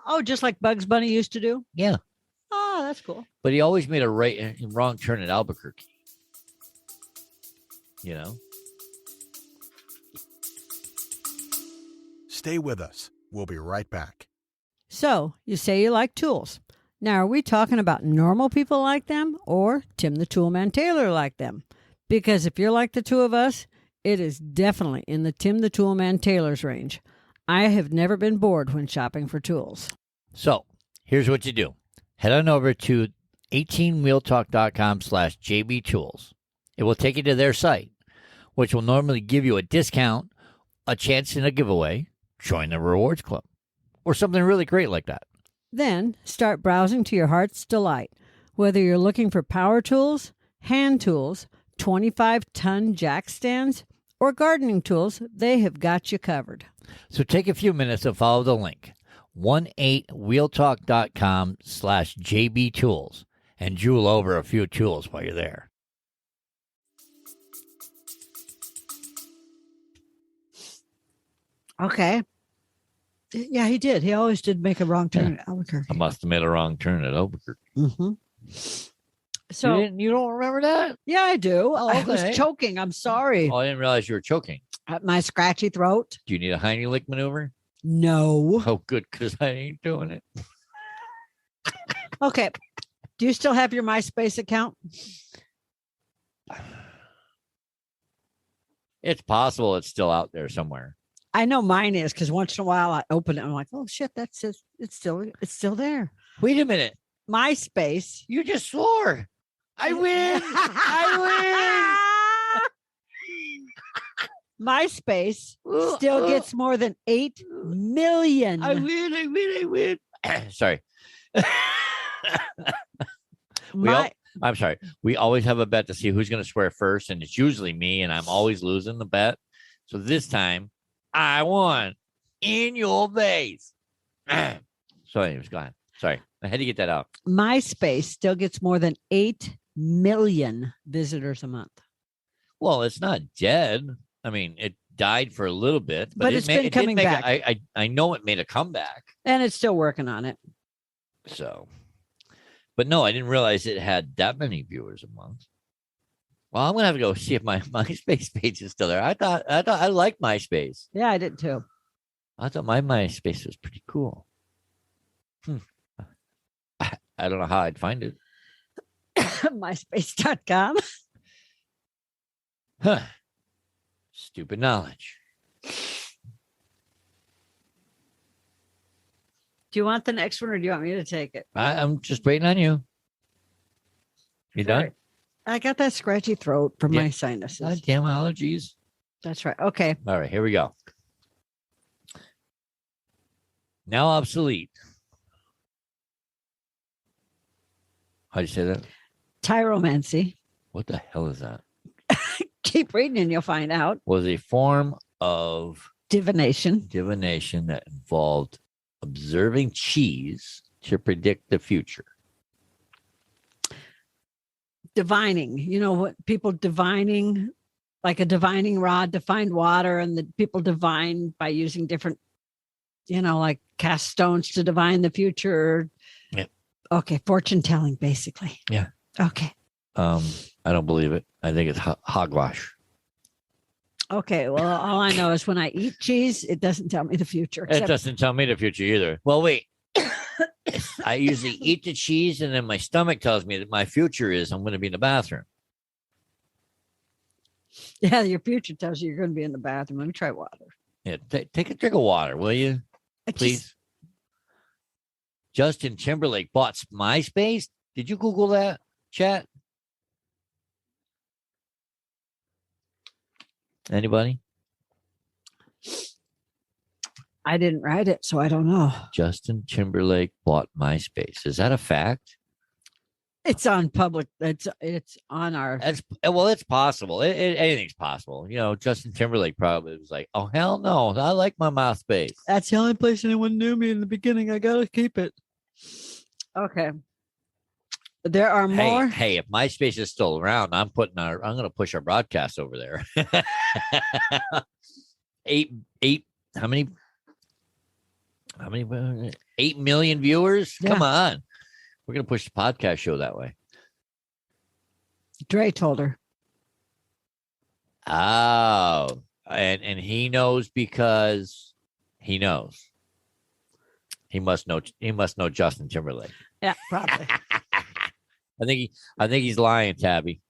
Oh, just like Bugs Bunny used to do? Yeah. Oh, that's cool. But he always made a wrong turn at Albuquerque. You know? Stay with us. We'll be right back. So, you say you like tools. Now, are we talking about normal people like them or Tim the Toolman Taylor like them? Because if you're like the two of us, it is definitely in the Tim the Toolman Taylor's range. I have never been bored when shopping for tools. So here's what you do. Head on over to 18wheeltalk.com/JBTools. It will take you to their site, which will normally give you a discount, a chance in a giveaway, join the rewards club, or something really great like that. Then start browsing to your heart's delight. Whether you're looking for power tools, hand tools, 25-ton jack stands, or gardening tools, they have got you covered. So take a few minutes to follow the link, 18wheeltalk.com/JBTools, and jewel over a few tools while you're there. Okay. Yeah, he did. He always did make a wrong turn at Albuquerque. I must have made a wrong turn at Albuquerque. Mm-hmm. So, you don't remember that? yeah, I do. Oh, I okay. was choking. I'm sorry. Oh, I didn't realize you were choking. At my scratchy throat? Do you need a Heimlich maneuver? No. Oh, good, because I ain't doing it. Okay. Do you still have your MySpace account? It's possible it's still out there somewhere. I know mine is because once in a while I open it and I'm like, oh shit, that's just, it's still there. Wait a minute. MySpace. You just swore. I win. I MySpace win. still gets more than 8 million. I win. Sorry. I'm sorry. We always have a bet to see who's going to swear first, and it's usually me, and I'm always losing the bet. So this time, I won in your face. So anyways, go ahead. Sorry. I had to get that out. MySpace still gets more than 8 million visitors a month. Well, it's not dead. I mean, it died for a little bit, but it's been coming back. I know it made a comeback. And it's still working on it. So, but no, I didn't realize it had that many viewers a month. Well, I'm gonna have to go see if my MySpace page is still there. I thought I liked MySpace. Yeah, I did too. I thought my MySpace was pretty cool. I don't know how I'd find it. MySpace.com. Huh. Stupid knowledge. Do you want the next one or do you want me to take it? I'm just waiting on you. You done? I got that scratchy throat from my sinuses. God damn allergies. That's right. Okay. All right, here we go. Now obsolete. How'd you say that? Tyromancy. What the hell is that? Keep reading and you'll find out. Was a form of Divination. that involved observing cheese to predict the future. Divining. You know what people divining, like a divining rod to find water, and the people divine by using different, like cast stones to divine the future. Yeah. Okay. Fortune telling, basically. Yeah. Okay. I don't believe it. I think it's hogwash. Okay. Well, all I know is when I eat cheese, it doesn't tell me the future. It doesn't tell me the future either. Well, wait. I usually eat the cheese, and then my stomach tells me that my future is I'm going to be in the bathroom. Yeah, your future tells you you're going to be in the bathroom. Let me try water. Yeah, take a drink of water, will you? Please. Justin Timberlake bought MySpace. Did you Google that, chat? Anybody? I didn't write it, so I don't know. Justin Timberlake bought MySpace. Is that a fact? It's on public. It's on our. It's possible. Anything's possible. Justin Timberlake probably was like, "Oh hell no, I like my MySpace." That's the only place anyone knew me in the beginning. I gotta keep it. Okay. There are more. Hey, if MySpace is still around, I'm going to push our broadcast over there. 8 how many 8 million viewers? Yeah. Come on. We're going to push the podcast show that way. Dre told her. Oh, and he knows because he knows. He must know Justin Timberlake. Yeah, probably. I think he's lying, Tabby.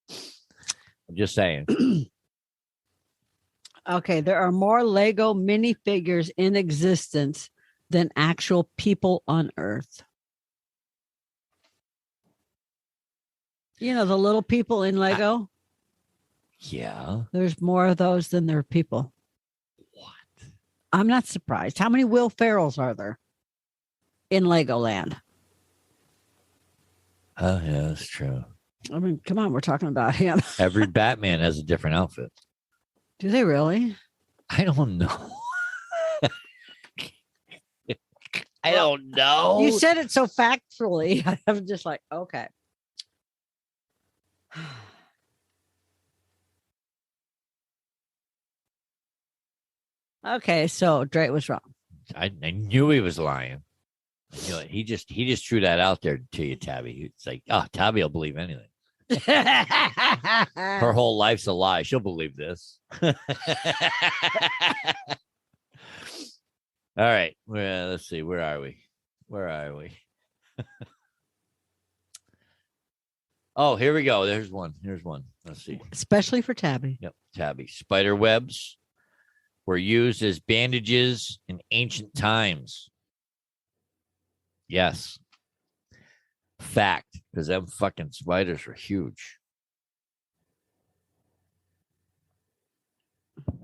I'm just saying. Okay, there are more Lego minifigures in existence than actual people on Earth. The little people in Lego? Yeah. There's more of those than there are people. What? I'm not surprised. How many Will Ferrells are there in Legoland? Oh, yeah, that's true. I mean, come on, we're talking about him. Every Batman has a different outfit. Do they really? I don't know. I don't know. You said it so factually. I'm just like, okay. Okay, so Drake was wrong. I knew he was lying. He just threw that out there to you, Tabby. It's like, Tabby will believe anything. Her whole life's a lie. She'll believe this. All right. Well, let's see. Where are we? Oh, here we go. Here's one. Let's see. Especially for Tabby. Yep, Tabby. Spider webs were used as bandages in ancient times. Yes. Fact. because them fucking spiders are huge.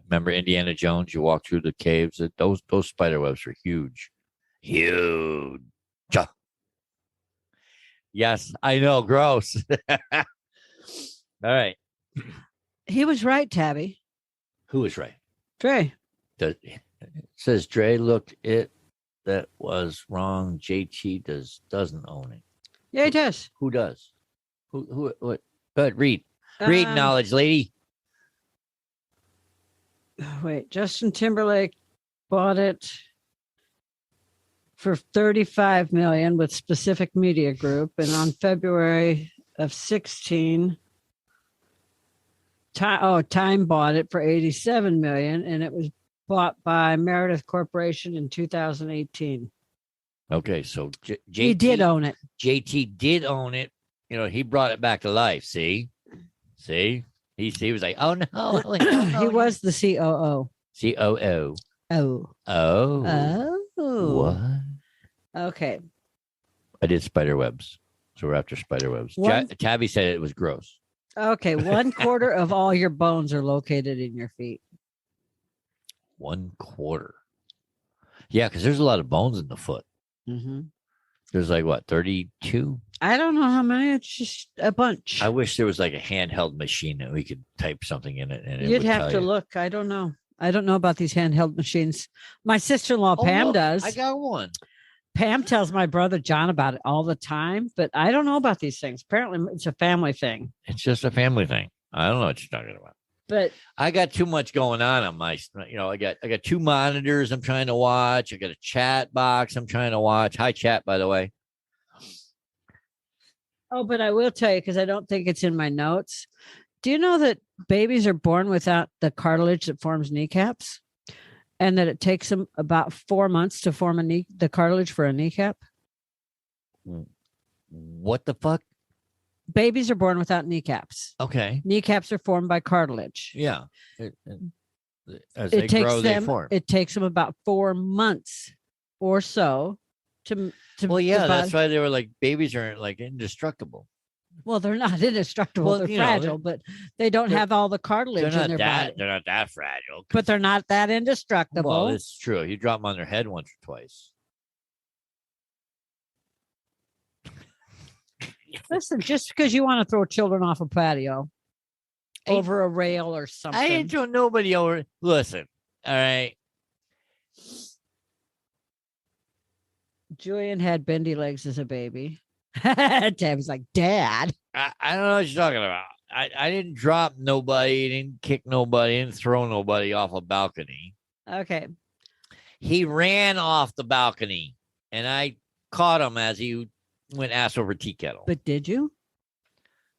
Remember Indiana Jones? You walk through the caves. Those spider webs are huge. Huge. Yes, I know. Gross. All right. He was right, Tabby. Who was right? Dre. It says Dre looked it. That was wrong. JT doesn't own it. Yeah, he does. Who does? Who? What? Go ahead, read. Read knowledge, lady. Wait, Justin Timberlake bought it for $35 million with Specific Media Group, and on February of 16, Time bought it for $87 million, and it was bought by Meredith Corporation in 2018. Okay, so JT He did own it. JT did own it. You know, he brought it back to life. See. He was like, oh no. He was the COO. COO. Oh. What? Okay. I did spider webs. So we're after spider webs. Tabby said it was gross. Okay. 1/4 of all your bones are located in your feet. 1/4. Yeah, because there's a lot of bones in the foot. Mm-hmm. There's like what, 32? I don't know how many. It's just a bunch. I wish there was like a handheld machine that we could type something in it. And You'd have to look. I don't know. I don't know about these handheld machines. My sister-in-law, Pam, does. I got one. Pam tells my brother John about it all the time, but I don't know about these things. Apparently, it's a family thing. It's just a family thing. I don't know what you're talking about. But I got too much going on my, I got 2 monitors I'm trying to watch. I got a chat box I'm trying to watch. Hi, chat, by the way. Oh, but I will tell you, because I don't think it's in my notes. Do you know that babies are born without the cartilage that forms kneecaps? And that it takes them about 4 months to form the cartilage for a kneecap? What the fuck? Babies are born without kneecaps. Okay. Kneecaps are formed by cartilage. Yeah. As they grow, they form. It takes them about 4 months or so to well, yeah, that's why they were like, babies aren't like indestructible. Well, they're not indestructible. Well, they're fragile, but they don't have all the cartilage in their body. They're not that fragile. But they're not that indestructible. Well, it's true. You drop them on their head once or twice. Listen, just because you want to throw children off a patio over a rail or something. I ain't throwing nobody over. Listen, all right. Julian had bendy legs as a baby. Tab's like, Dad. I don't know what you're talking about. I didn't drop nobody, didn't kick nobody, didn't throw nobody off a balcony. Okay. He ran off the balcony, and I caught him as he went ass over tea kettle. But did you?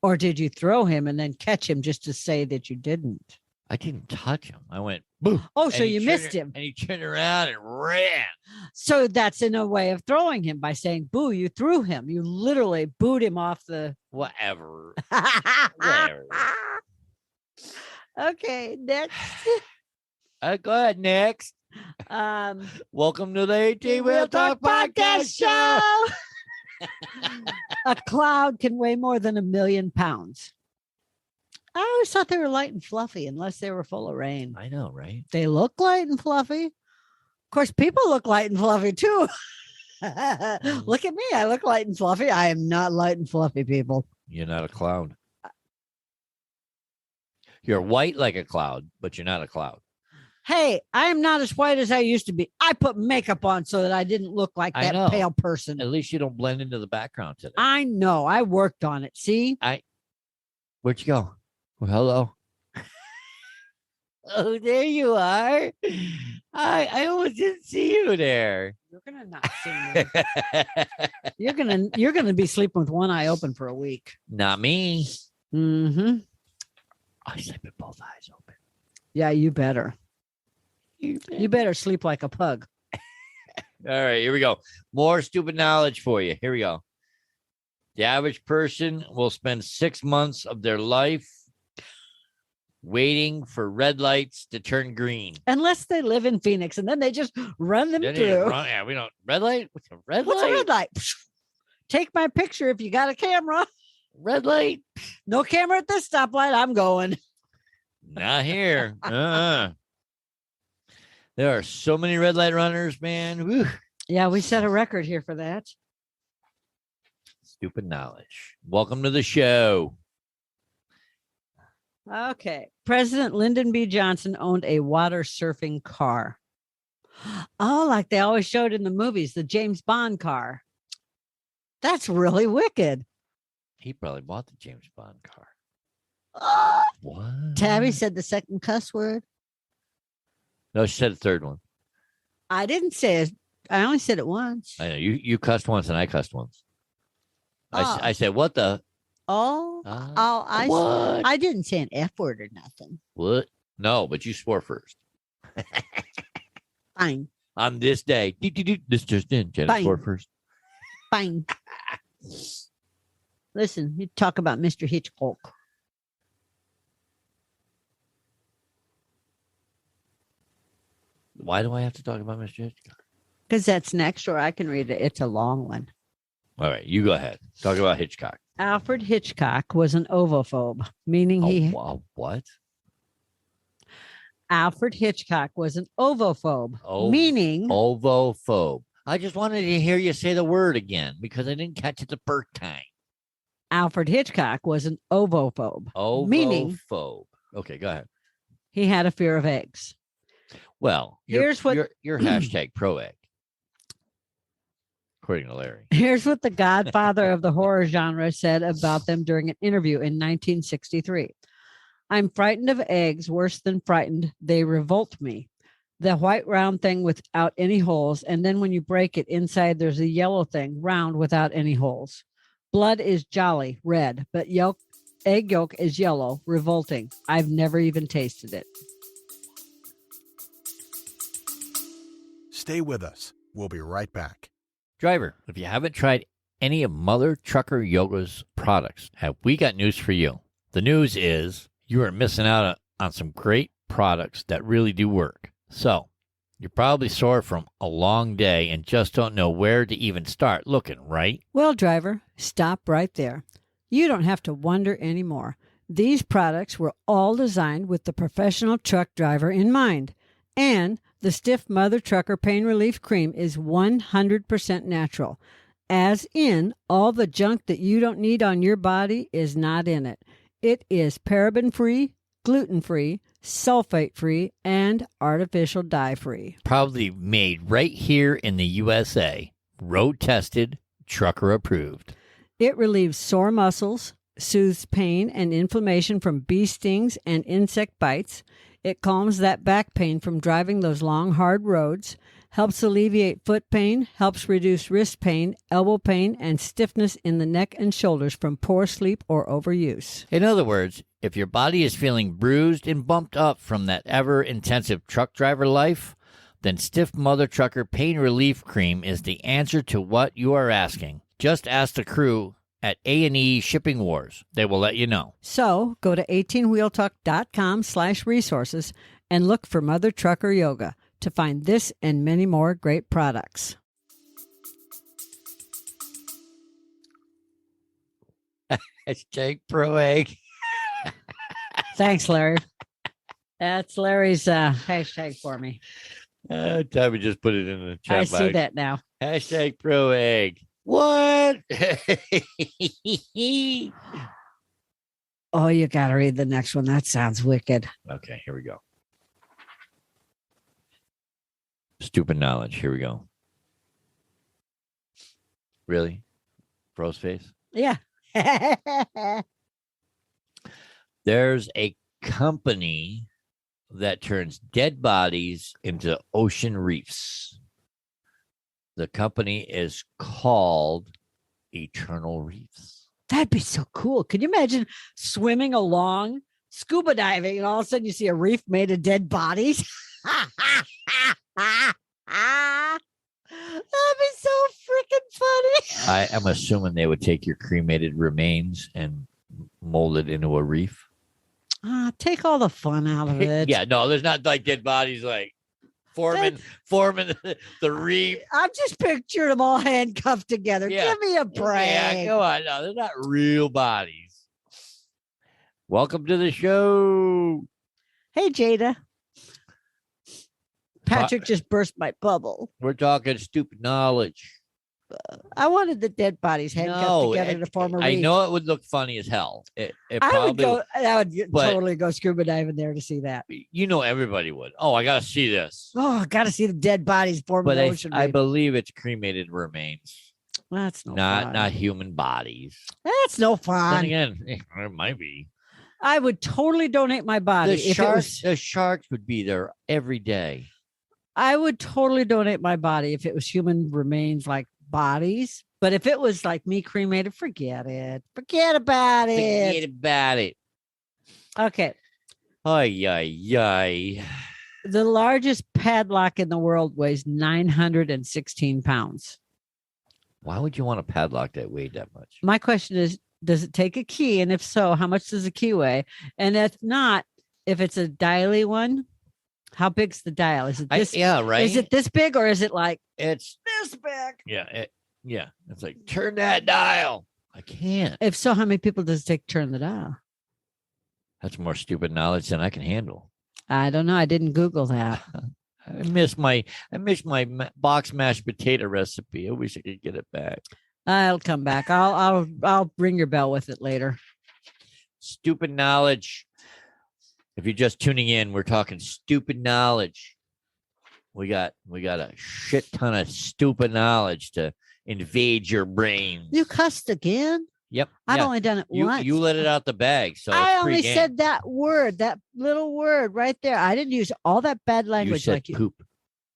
Or did you throw him and then catch him just to say that you didn't? I didn't touch him. I went, boo. Oh, so you missed him. And he turned around and ran. So that's in a way of throwing him by saying, boo, you threw him. You literally booed him off the... Whatever. Okay, next. Go ahead, next. Welcome to the 18 Wheel Talk Podcast Show. A cloud can weigh more than 1 million pounds. I always thought they were light and fluffy unless they were full of rain. I know, right? They look light and fluffy. Of course, people look light and fluffy too. Look at me. I look light and fluffy. I am not light and fluffy, people. You're not a cloud. You're white like a cloud, but you're not a cloud. Hey, I am not as white as I used to be. I put makeup on so that I didn't look like that pale person. At least you don't blend into the background today. I know. I worked on it. See? Where'd you go? Well, hello. Oh, there you are. I almost didn't see you there. You're gonna not see me. You're gonna be sleeping with one eye open for a week. Not me. Mm-hmm. I sleep with both eyes open. Yeah, you better. You better sleep like a pug. All right, here we go. More stupid knowledge for you. Here we go. The average person will spend 6 months of their life waiting for red lights to turn green. Unless they live in Phoenix, and then they just run them through. Yeah, we don't. Red light? What's a red light? What's a red light? Take my picture if you got a camera. Red light. No camera at this stoplight. I'm going. Not here. There are so many red light runners, man. Woo. Yeah, we set a record here for that. Stupid knowledge. Welcome to the show. Okay. President Lyndon B. Johnson owned a water surfing car. Oh, like they always showed in the movies, the James Bond car. That's really wicked. He probably bought the James Bond car. Oh, What? Tabby said the second cuss word. No, she said the third one. I didn't say it. I only said it once. I know you cussed once and I cussed once. Oh. I said, what the? I didn't say an F word or nothing. What? No, but you swore first. Fine. On this day. This just in. Janet swore first. Fine. Listen, you talk about Mr. Hitchcock. Why do I have to talk about Mr. Hitchcock? Because that's next, or I can read it. It's a long one. All right, you go ahead. Talk about Hitchcock. Alfred Hitchcock was an ovophobe, meaning What? Alfred Hitchcock was an ovophobe, meaning ovophobe. I just wanted to hear you say the word again because I didn't catch it the first time. Alfred Hitchcock was an ovophobe, meaning Okay, go ahead. he had a fear of eggs. Well, you're hashtag pro egg, according to Larry. Here's what the godfather of the horror genre said about them during an interview in 1963. I'm frightened of eggs, worse than frightened. They revolt me. The white round thing without any holes. And then when you break it inside, there's a yellow thing round without any holes. Blood is jolly, red, but egg yolk is yellow, revolting. I've never even tasted it. Stay with us. We'll be right back. Driver, if you haven't tried any of Mother Trucker Yoga's products, have we got news for you. The news is you are missing out on some great products that really do work. So, you're probably sore from a long day and just don't know where to even start looking, right? Well, driver, stop right there. You don't have to wonder anymore. These products were all designed with the professional truck driver in mind. And the Stiff Mother Trucker Pain Relief Cream is 100% natural. As in, all the junk that you don't need on your body is not in it. It is paraben-free, gluten-free, sulfate-free, and artificial dye-free. Probably made right here in the USA. Road-tested, trucker-approved. It relieves sore muscles, soothes pain and inflammation from bee stings and insect bites. It calms that back pain from driving those long, hard roads, helps alleviate foot pain, helps reduce wrist pain, elbow pain, and stiffness in the neck and shoulders from poor sleep or overuse. In other words, if your body is feeling bruised and bumped up from that ever-intensive truck driver life, then Stiff Mother Trucker Pain Relief Cream is the answer to what you are asking. Just ask the crew at A&E Shipping Wars. They will let you know. So go to 18wheeltalk.com/resources and look for Mother Trucker Yoga to find this and many more great products. Hashtag pro egg. Thanks, Larry. That's Larry's hashtag for me. Tabby just put it in the chat box. I see that now. Hashtag pro egg. What? Oh, you got to read the next one. That sounds wicked. Okay, here we go. Stupid knowledge. Here we go. Really? Bro's face? Yeah. There's a company that turns dead bodies into ocean reefs. The company is called Eternal Reefs. That'd be so cool. Could you imagine swimming along, scuba diving, and all of a sudden you see a reef made of dead bodies? That'd be so freaking funny. I am assuming they would take your cremated remains and mold it into a reef. Take all the fun out of it. Yeah, no, there's not like dead bodies like forming the reef. I'm just picturing them all handcuffed together. Yeah. Give me a break. Yeah, come on. No, they're not real bodies. Welcome to the show. Hey, Jada. Patrick just burst my bubble. We're talking stupid knowledge. I wanted the dead bodies handcuffed together to form a reef. I know it would look funny as hell. It I would probably, totally go scuba diving there to see that. you know, everybody would. Oh, I got to see this. Oh, I got to see the dead bodies form But an ocean I reef. believe it's cremated remains, That's no fun. not human bodies. That's no Then fun. again, it might be. I would totally donate my body. The sharks would be there every day. I would totally donate my body if it was human remains, like bodies. But if it was like me cremated, forget it. Forget about it. Forget about it. Okay. Ay, ay, ay. The largest padlock in the world weighs 916 pounds. Why would you want a padlock that weighed that much? My question is, does it take a key? And if so, how much does a key weigh? And if not, if it's a dialy one, how big's the dial? Is it this? Yeah, right. Is it this big or is it like It's this big? yeah. It's like turn that dial. I can't. If so, how many people does it take to turn the dial? That's more stupid knowledge than I can handle. I don't know. I didn't Google that. I miss my box mashed potato recipe. I wish I could get it back. I'll come back. I'll ring your bell with it later. Stupid knowledge. If you're just tuning in, we're talking stupid knowledge. We got a shit ton of stupid knowledge to invade your brain. You cussed again? Yep. I've yeah. only done it once. You let it out the bag. So I it's only pre-game. said that word, that little word right there. I didn't use all that bad language You said like you. poop.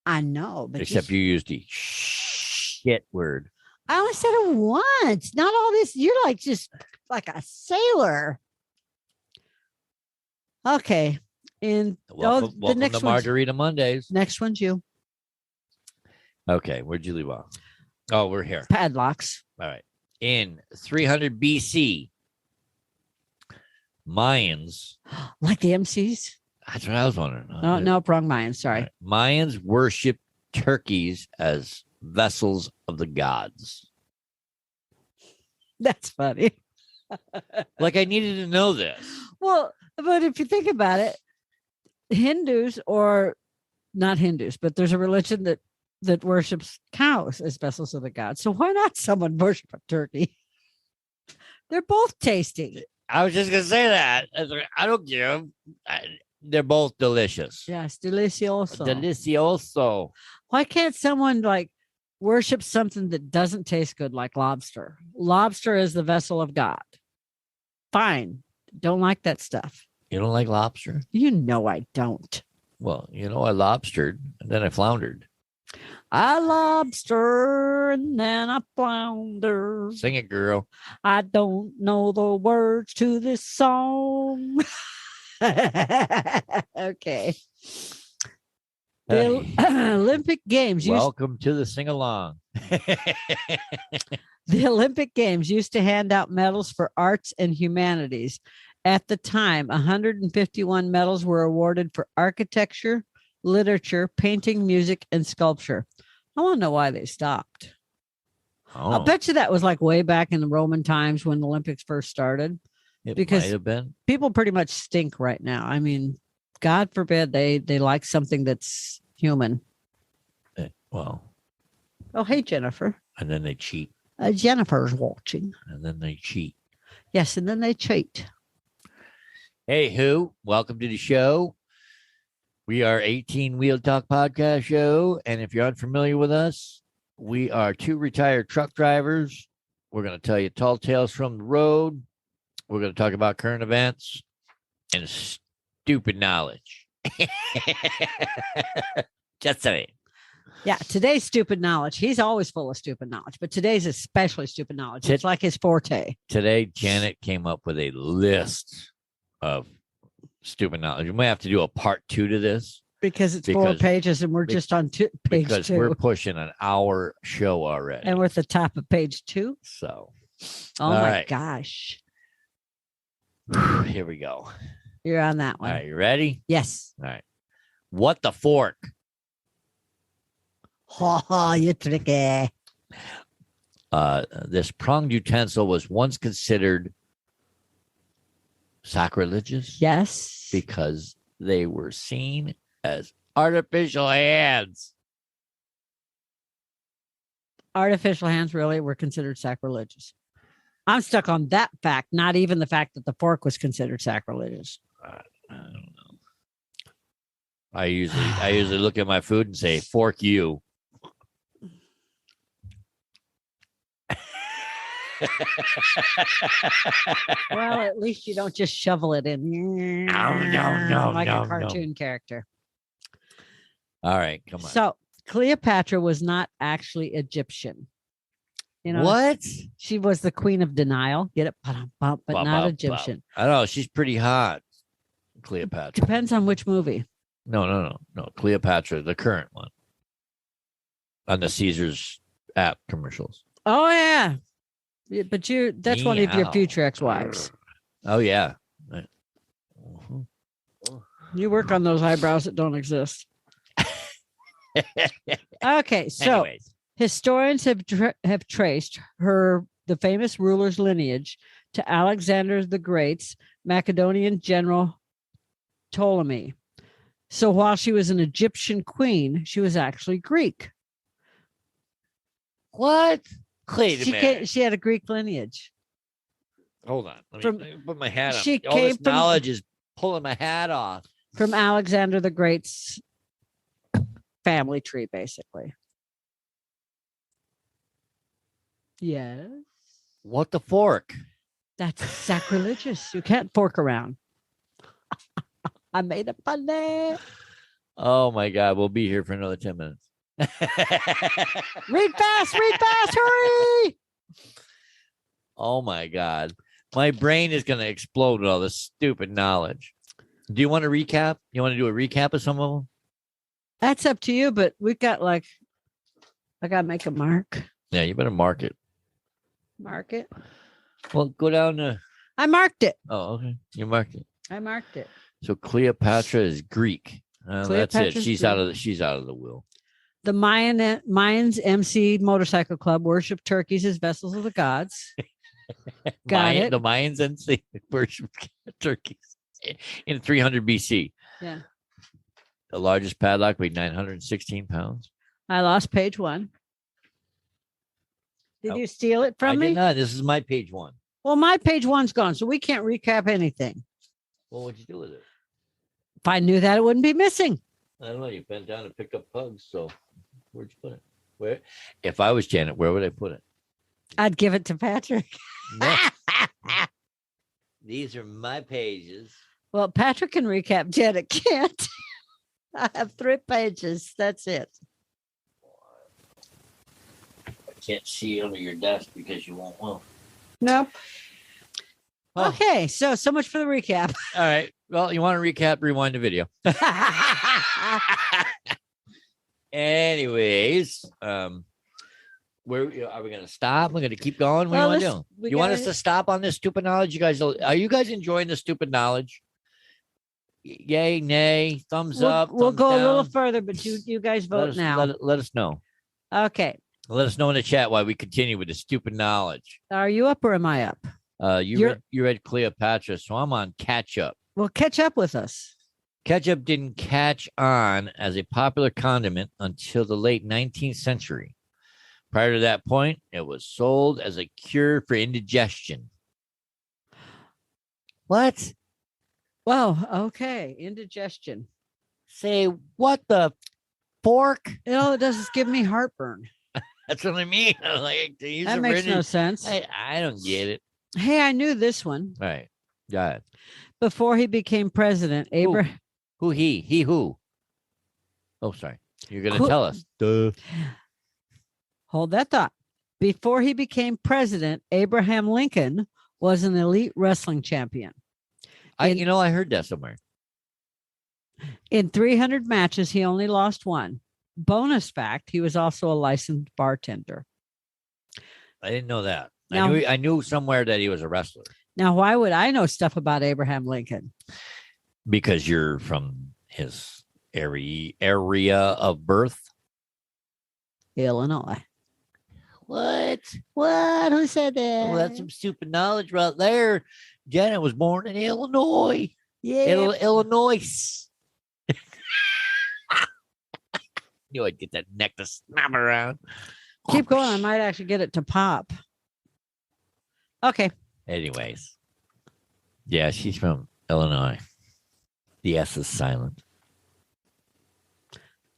I know, but Except you used the shit word. I only said it once. Not all this. You're like just like a sailor. Okay. And Welcome the next to one's, Margarita Mondays. next one's you. Okay, where'd you leave off? Oh, we're here. Padlocks. All right. In 300 BC, Mayans. Like the MCs? That's what I was wondering. No, wrong Mayan. Sorry. All right. Mayans worshiped turkeys as vessels of the gods. That's funny. Like I needed to know this. Well, but if you think about it, Hindus, or not Hindus, but there's a religion that worships cows as vessels of the gods. So why not someone worship a turkey? They're both tasty. I was just gonna say that. I don't care. They're both delicious. Yes, delicioso. Delicioso. Why can't someone like worship something that doesn't taste good, like lobster? Lobster is the vessel of God. Fine. Don't like that stuff. You don't like lobster? You know I don't. Well, I lobstered and then I floundered. I lobster and then I flounder. Sing it, girl. I don't know the words to this song. Okay. The Olympic Games. Welcome to the sing along. The Olympic Games used to hand out medals for arts and humanities. At the time, 151 medals were awarded for architecture, literature, painting, music, and sculpture. I want to know why they stopped. Oh, I'll bet you that was like way back in the Roman times when the Olympics first started. it because- might have been. People pretty much stink right now. I mean, God forbid they like something that's human. Well, Oh, hey, Jennifer. and then they cheat. Jennifer's watching. And then they cheat. Yes, and then they cheat. Hey, who? Welcome to the show. We are 18 Wheel Talk Podcast Show. And if you're unfamiliar with us, we are two retired truck drivers. We're going to tell you tall tales from the road. We're going to talk about current events and stupid knowledge. Just saying. Yeah, today's stupid knowledge. He's always full of stupid knowledge, but today's especially stupid knowledge. It's like his forte. Today, Janet came up with a list of stupid knowledge. We might have to do a part 2 to this Because it's 4 pages and we're just on page because 2. we're pushing an hour show already. And we're at the top of page 2. So, Oh all my right. gosh. Here we go. You're on that All one. right, you ready? Yes. All right. What the fork? Oh, you're tricky. This pronged utensil was once considered sacrilegious. Yes. Because they were seen as artificial hands. Artificial hands really were considered sacrilegious. I'm stuck on that fact, not even the fact that the fork was considered sacrilegious. I don't know. I usually look at my food and say, "Fork you." Well, at least you don't just shovel it in. No, like no, a cartoon character. All right, come on. So Cleopatra was not actually Egyptian. You know what? She was the queen of denial. Get it? But not Egyptian. I don't know. She's pretty hot, Cleopatra. Depends on which movie. No. Cleopatra, the current one, on the Caesars app commercials. Oh yeah. But that's one of your future ex-wives. Oh yeah. You work on those eyebrows that don't exist. Okay, so Anyways. historians have traced the famous ruler's lineage to Alexander the Great's Macedonian general Ptolemy. So while she was an Egyptian queen, she was actually Greek. What? Wait a minute. She had a Greek lineage. Hold on. Let me put my hat on. She All came this knowledge is pulling my hat off. From Alexander the Great's family tree, basically. Yes. What the fork? That's sacrilegious. You can't fork around. I made it funny. Oh my God. We'll be here for another 10 minutes. Read fast, hurry. Oh my God. My brain is going to explode with all this stupid knowledge. Do you want to recap? You want to do a recap of some of them? That's up to you, but we've got I got to make a mark. Yeah, you better mark it. Mark it? Well, go down to. I marked it. Oh, okay. You marked it. I marked it. So Cleopatra is Greek. That's it. Cleopatra's She's Greek. out of the will. The Mayans MC Motorcycle Club worshiped turkeys as vessels of the gods. Got it. The Mayans and worship turkeys in 300 BC. Yeah. The largest padlock weighed 916 pounds. I lost page 1. Did Oh, you steal it from I me? did not. This is my page 1. Well, my page 1's gone, so we can't recap anything. Well, what'd you do with it? If I knew that, it wouldn't be missing. I don't know. You bent down and picked up pugs. So where'd you put it? Where? If I was Janet, where would I put it? I'd give it to Patrick. No. These are my pages. Well, Patrick can recap. Janet can't. I have 3 pages. That's it. I can't see under your desk because you won't look. Nope. Oh. Okay, so much for the recap. All right. Well, you want to recap? Rewind the video. Anyways, where are we going to stop? We're going to keep going. What do you want to do? You want us to stop on this stupid knowledge? Are you guys enjoying the stupid knowledge? Yay, nay, thumbs up. We'll go down. a little further, but you guys vote now. Let us know. Okay. Let us know in the chat why we continue with the stupid knowledge. Are you up or am I up? You read Cleopatra, so I'm on catch up. Well, catch up with us. Ketchup didn't catch on as a popular condiment until the late 19th century. Prior to that point, it was sold as a cure for indigestion. What? Well, okay. Indigestion. Say, what the fork? It does give me heartburn. That's what I mean. That makes no sense. I don't get it. Hey, I knew this one. All right. Got it. Before he became president, Abraham. Who he? He who? Oh, sorry. You're going to tell us. Duh. Hold that thought. Before he became president, Abraham Lincoln was an elite wrestling champion. I heard that somewhere. In 300 matches, he only lost 1. Bonus fact, he was also a licensed bartender. I didn't know that. Now, I knew somewhere that he was a wrestler. Now, why would I know stuff about Abraham Lincoln? Because you're from his area of birth. Illinois. What? What? Who said that? Well, that's some stupid knowledge right there. Janet was born in Illinois. Yeah. Illinois. Knew I'd get that neck to snap around. Keep going. I might actually get it to pop. Okay. Anyways. Yeah, she's from Illinois. The S is silent.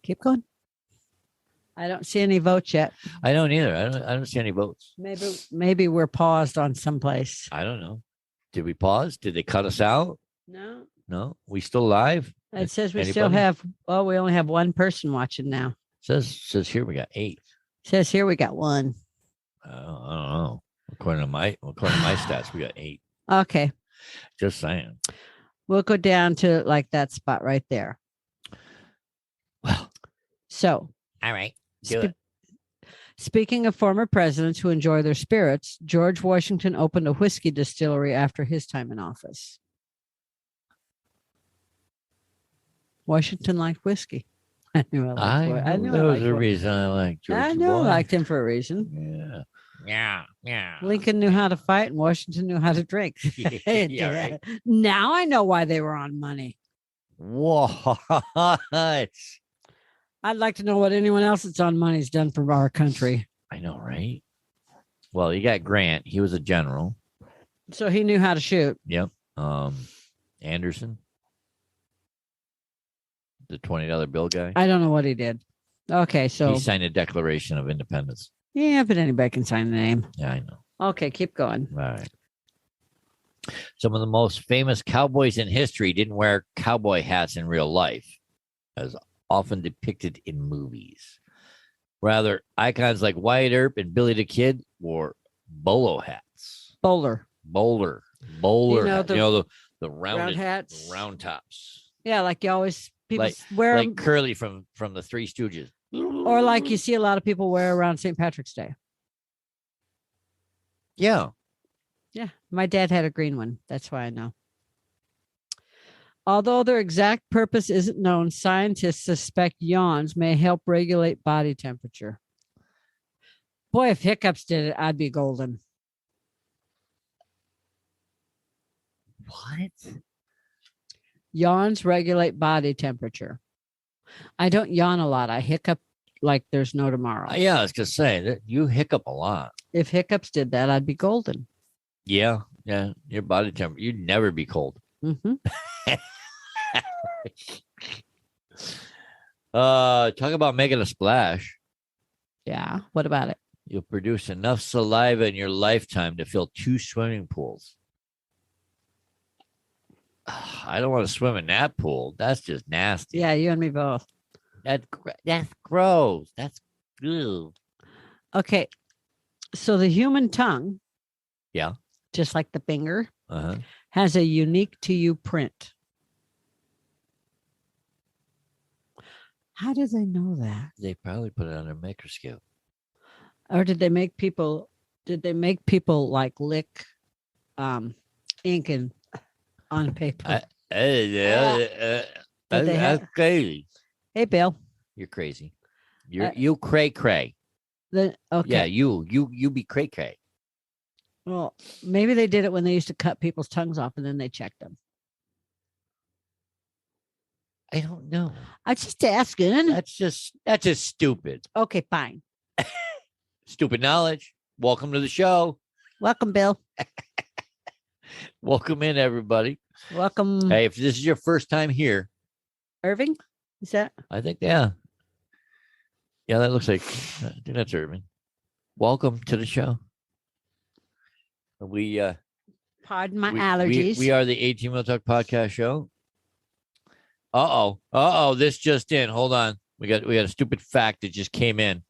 Keep going. I don't see any votes yet. I don't either. I don't see any votes. Maybe we're paused on someplace. I don't know. Did we pause? Did they cut us out? No. No. We still live? It says we Anybody? still have. Oh, we only have one person watching now. Says here we got 8. Says here we got 1. I don't know. According to my stats, we got 8. Okay. Just saying. We'll go down to like that spot right there. Well, So, all right. Do it. Speaking of former presidents who enjoy their spirits, George Washington opened a whiskey distillery after his time in office. Washington liked whiskey. I knew I liked there was a reason I liked George. I knew I liked him for a reason. Yeah. Lincoln knew how to fight and Washington knew how to drink. Yeah, right. Now I know why they were on money. What? I'd like to know what anyone else that's on money's done for our country. I know, right? Well, you got Grant. He was a general. So he knew how to shoot. Yep. Anderson, the $20 bill guy. I don't know what he did. Okay, so He signed a Declaration of Independence. yeah, but anybody can sign the name. Yeah, I know. Okay, keep going. All right. Some of the most famous cowboys in history didn't wear cowboy hats in real life, as often depicted in movies. Rather, icons like Wyatt Earp and Billy the Kid wore bolo hats. Bowler. Bowler. You know, hat. the the rounded, hats. the round tops. Yeah, like you always people Like- wear Like them, Curly from the Three Stooges. or like you see a lot of people wear around St. Patrick's Day. Yeah. Yeah, my dad had a green one. That's why I know. Although their exact purpose isn't known, scientists suspect yawns may help regulate body temperature. Boy, if hiccups did it, I'd be golden. What? Yawns regulate body temperature. I don't yawn a lot. I hiccup like there's no tomorrow. Yeah, I was going to say that you hiccup a lot. If hiccups did that, I'd be golden. Yeah. Your body temperature, you'd never be cold. Mm-hmm. Talk about making a splash. Yeah. What about it? You'll produce enough saliva in your lifetime to fill 2 swimming pools. I don't want to swim in that pool. That's just nasty. Yeah, you and me both. That's gross. That's ew. Okay. So the human tongue, Yeah. just like the finger, Uh-huh. has a unique to you print. How do they know that? They probably put it on their microscope. Or did they make people like lick ink and on paper? But they That's have- crazy. Hey Bill. You're crazy. You cray. Okay. Yeah, you be cray. Well, maybe they did it when they used to cut people's tongues off and then they checked them. I don't know. I'm just asking. That's just stupid. Okay, fine. Stupid knowledge. Welcome to the show. Welcome, Bill. Welcome in, everybody. Welcome, Hey, if this is your first time here, Irving. Is that? I think, yeah, that looks like, I think that's Irving. Welcome to the show. We Pardon my we- allergies. We are the 18 Real Talk Podcast Show. Uh-oh. This just in. Hold on. We got a stupid fact that just came in.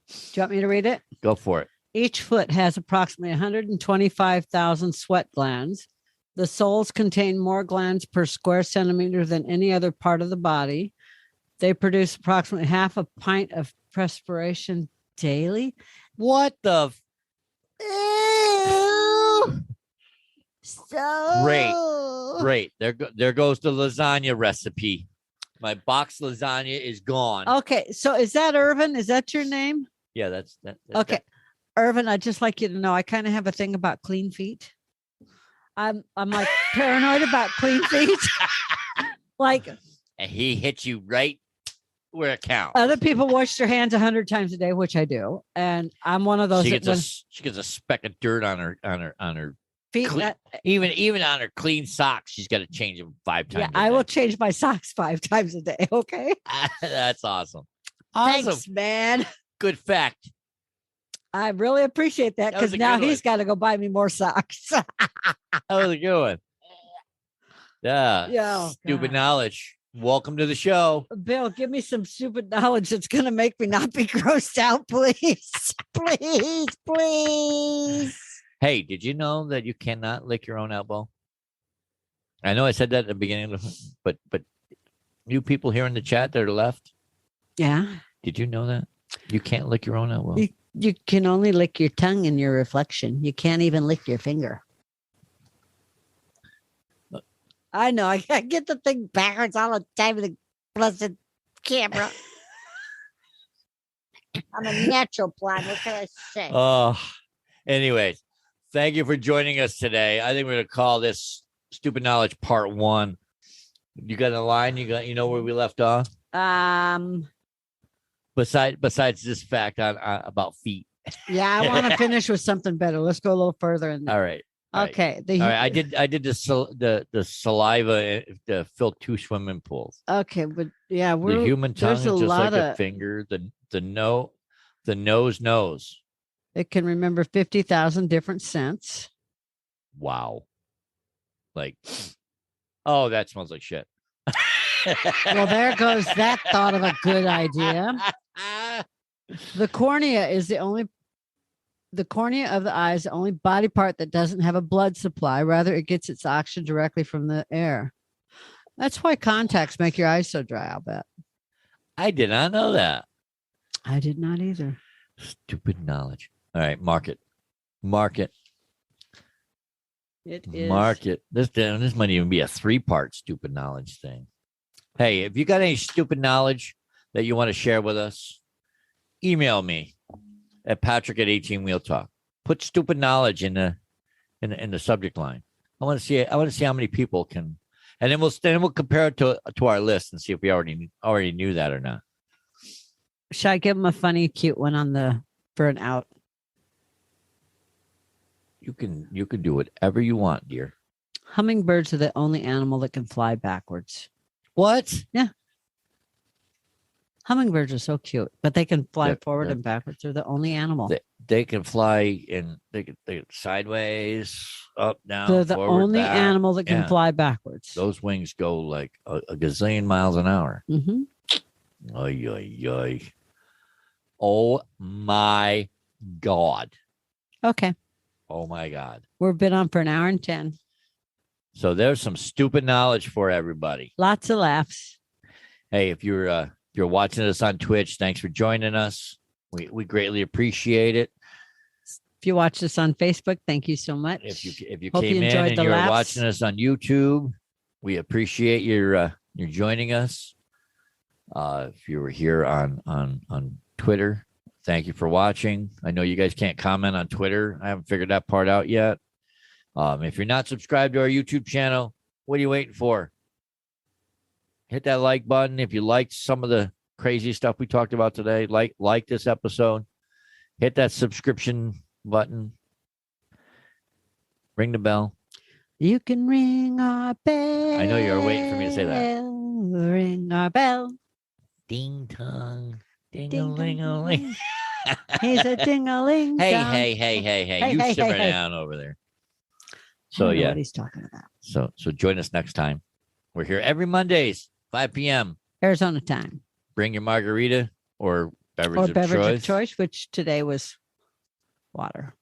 Do you want me to read it? Go for it. Each foot has approximately 125,000 sweat glands. The soles contain more glands per square centimeter than any other part of the body. They produce approximately half a pint of perspiration daily. What the? Great. There goes the lasagna recipe. My box lasagna is gone. Okay, so is that Irvin? Is that your name? Yeah, that's Okay. Irvin, I'd just like you to know I kind of have a thing about clean feet. I'm like paranoid about clean feet. Like And he hits you right where it counts. other people wash their hands 100 times a day, which I do, and I'm one of those. She gets a speck of dirt on her feet. Even on her clean socks, she's got to change them 5 times. Yeah, I will change my socks 5 times a day. Okay, that's awesome. Thanks, man. Good fact. I really appreciate that because now he's got to go buy me more socks. How's it going? Yeah. Yeah. Stupid knowledge. Welcome to the show. Bill, give me some stupid knowledge that's going to make me not be grossed out, please. Please, please. Hey, did you know that you cannot lick your own elbow? I know I said that at the beginning, but you people here in the chat that are left. Yeah. Did you know that? You can't lick your own elbow. You can only lick your tongue in your reflection. You can't even lick your finger. I know. I get the thing backwards all the time with the blessed camera. I'm a natural blonde. What can I say? Anyways, thank you for joining us today. I think we're going to call this Stupid Knowledge Part 1. You got a line? You know where we left off? Besides this fact on about feet. Yeah, I want to finish with something better. Let's go a little further. All right. Okay. All right. I did the saliva to fill 2 swimming pools. Okay, but yeah, the human tongue is just like a finger. The nose knows. It can remember 50,000 different scents. Wow. Like, oh, that smells like shit. Well, there goes that thought of a good idea. The cornea of the eye is the only body part that doesn't have a blood supply. Rather, it gets its oxygen directly from the air. That's why contacts make your eyes so dry, I'll bet. I did not know that. I did not either. Stupid knowledge. All right, mark it. It is. Mark it. This might even be a 3-part stupid knowledge thing. Hey, if you got any stupid knowledge that you want to share with us, email me at Patrick@18 Wheel Talk. Put stupid knowledge in the subject line. I want to see how many people can, and then we'll compare it to our list and see if we already knew that or not. Should I give him a funny, cute one for an out? You can do whatever you want, dear. Hummingbirds are the only animal that can fly backwards. What? Yeah. Hummingbirds are so cute, but they can fly forward and backwards. They're the only animal. They can fly they sideways, up, down. They're the forward, only back. animal that can fly backwards. Those wings go like a gazillion miles an hour. Mm-hmm. Oy, oy, oy. Oh my God. Okay. Oh my God. We've been on for an hour and 10. So there's some stupid knowledge for everybody. Lots of laughs. Hey, if you're watching us on Twitch, thanks for joining us. We greatly appreciate it. If you watch us on Facebook, thank you so much. If you Hope came you in and you're laughs. watching us on YouTube, we appreciate your joining us. If you were here on Twitter, thank you for watching. I know you guys can't comment on Twitter. I haven't figured that part out yet. If you're not subscribed to our YouTube channel, what are you waiting for? Hit that like button. If you liked some of the crazy stuff we talked about today, like this episode, hit that subscription button. Ring the bell. You can ring our bell. I know you were waiting for me to say that. Ring our bell. Ding dong. Ding-a-ling-a-ling. He's a ding-a-ling. Hey. You simmer down over there. So, I don't know what he's talking about. So join us next time. We're here every Mondays, 5 p.m. Arizona time. Bring your margarita or beverage of choice, which today was water.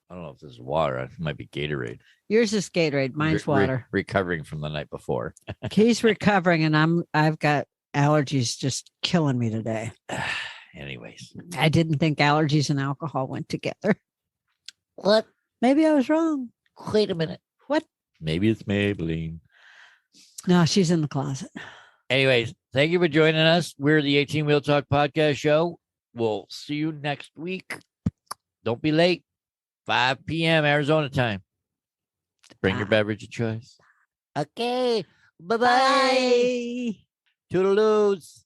I don't know if this is water. It might be Gatorade. Yours is Gatorade. Mine's water. Recovering from the night before. He's recovering, and I've got allergies just killing me today. Anyways, I didn't think allergies and alcohol went together. What? Maybe I was wrong. Wait a minute. What? Maybe it's Maybelline. No, she's in the closet. Anyways, thank you for joining us. We're the 18 Wheel Talk Podcast Show. We'll see you next week. Don't be late. 5 p.m. Arizona time. Bring your beverage of choice. Okay. Bye-bye. Toodaloos.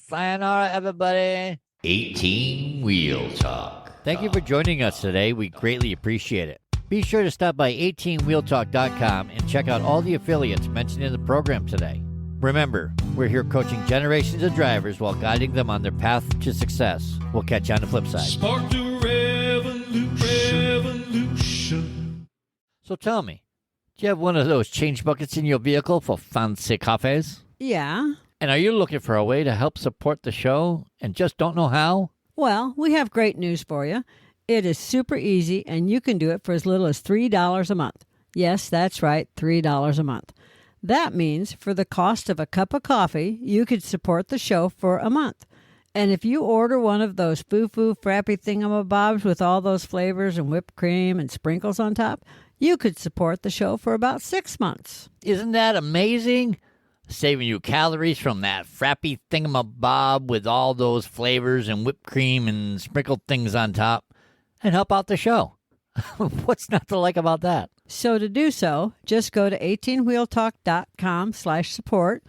Sayonara, everybody. 18 Wheel Talk. Thank you for joining us today. We greatly appreciate it. Be sure to stop by 18wheeltalk.com and check out all the affiliates mentioned in the program today. Remember, we're here coaching generations of drivers while guiding them on their path to success. We'll catch you on the flip side. Spark the revolution. So tell me, do you have one of those change buckets in your vehicle for fancy coffees? Yeah. And are you looking for a way to help support the show and just don't know how? Well, we have great news for you. It is super easy, and you can do it for as little as $3 a month. Yes, that's right, $3 a month. That means for the cost of a cup of coffee, you could support the show for a month. And if you order one of those foo-foo frappy thingamabobs with all those flavors and whipped cream and sprinkles on top, you could support the show for about 6 months. Isn't that amazing? Saving you calories from that frappy thingamabob with all those flavors and whipped cream and sprinkled things on top, and help out the show. What's not to like about that? So to do so, just go to 18wheeltalk.com/support,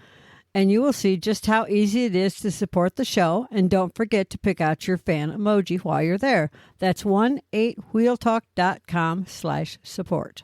and you will see just how easy it is to support the show. And don't forget to pick out your fan emoji while you're there. That's 18wheeltalk.com/support.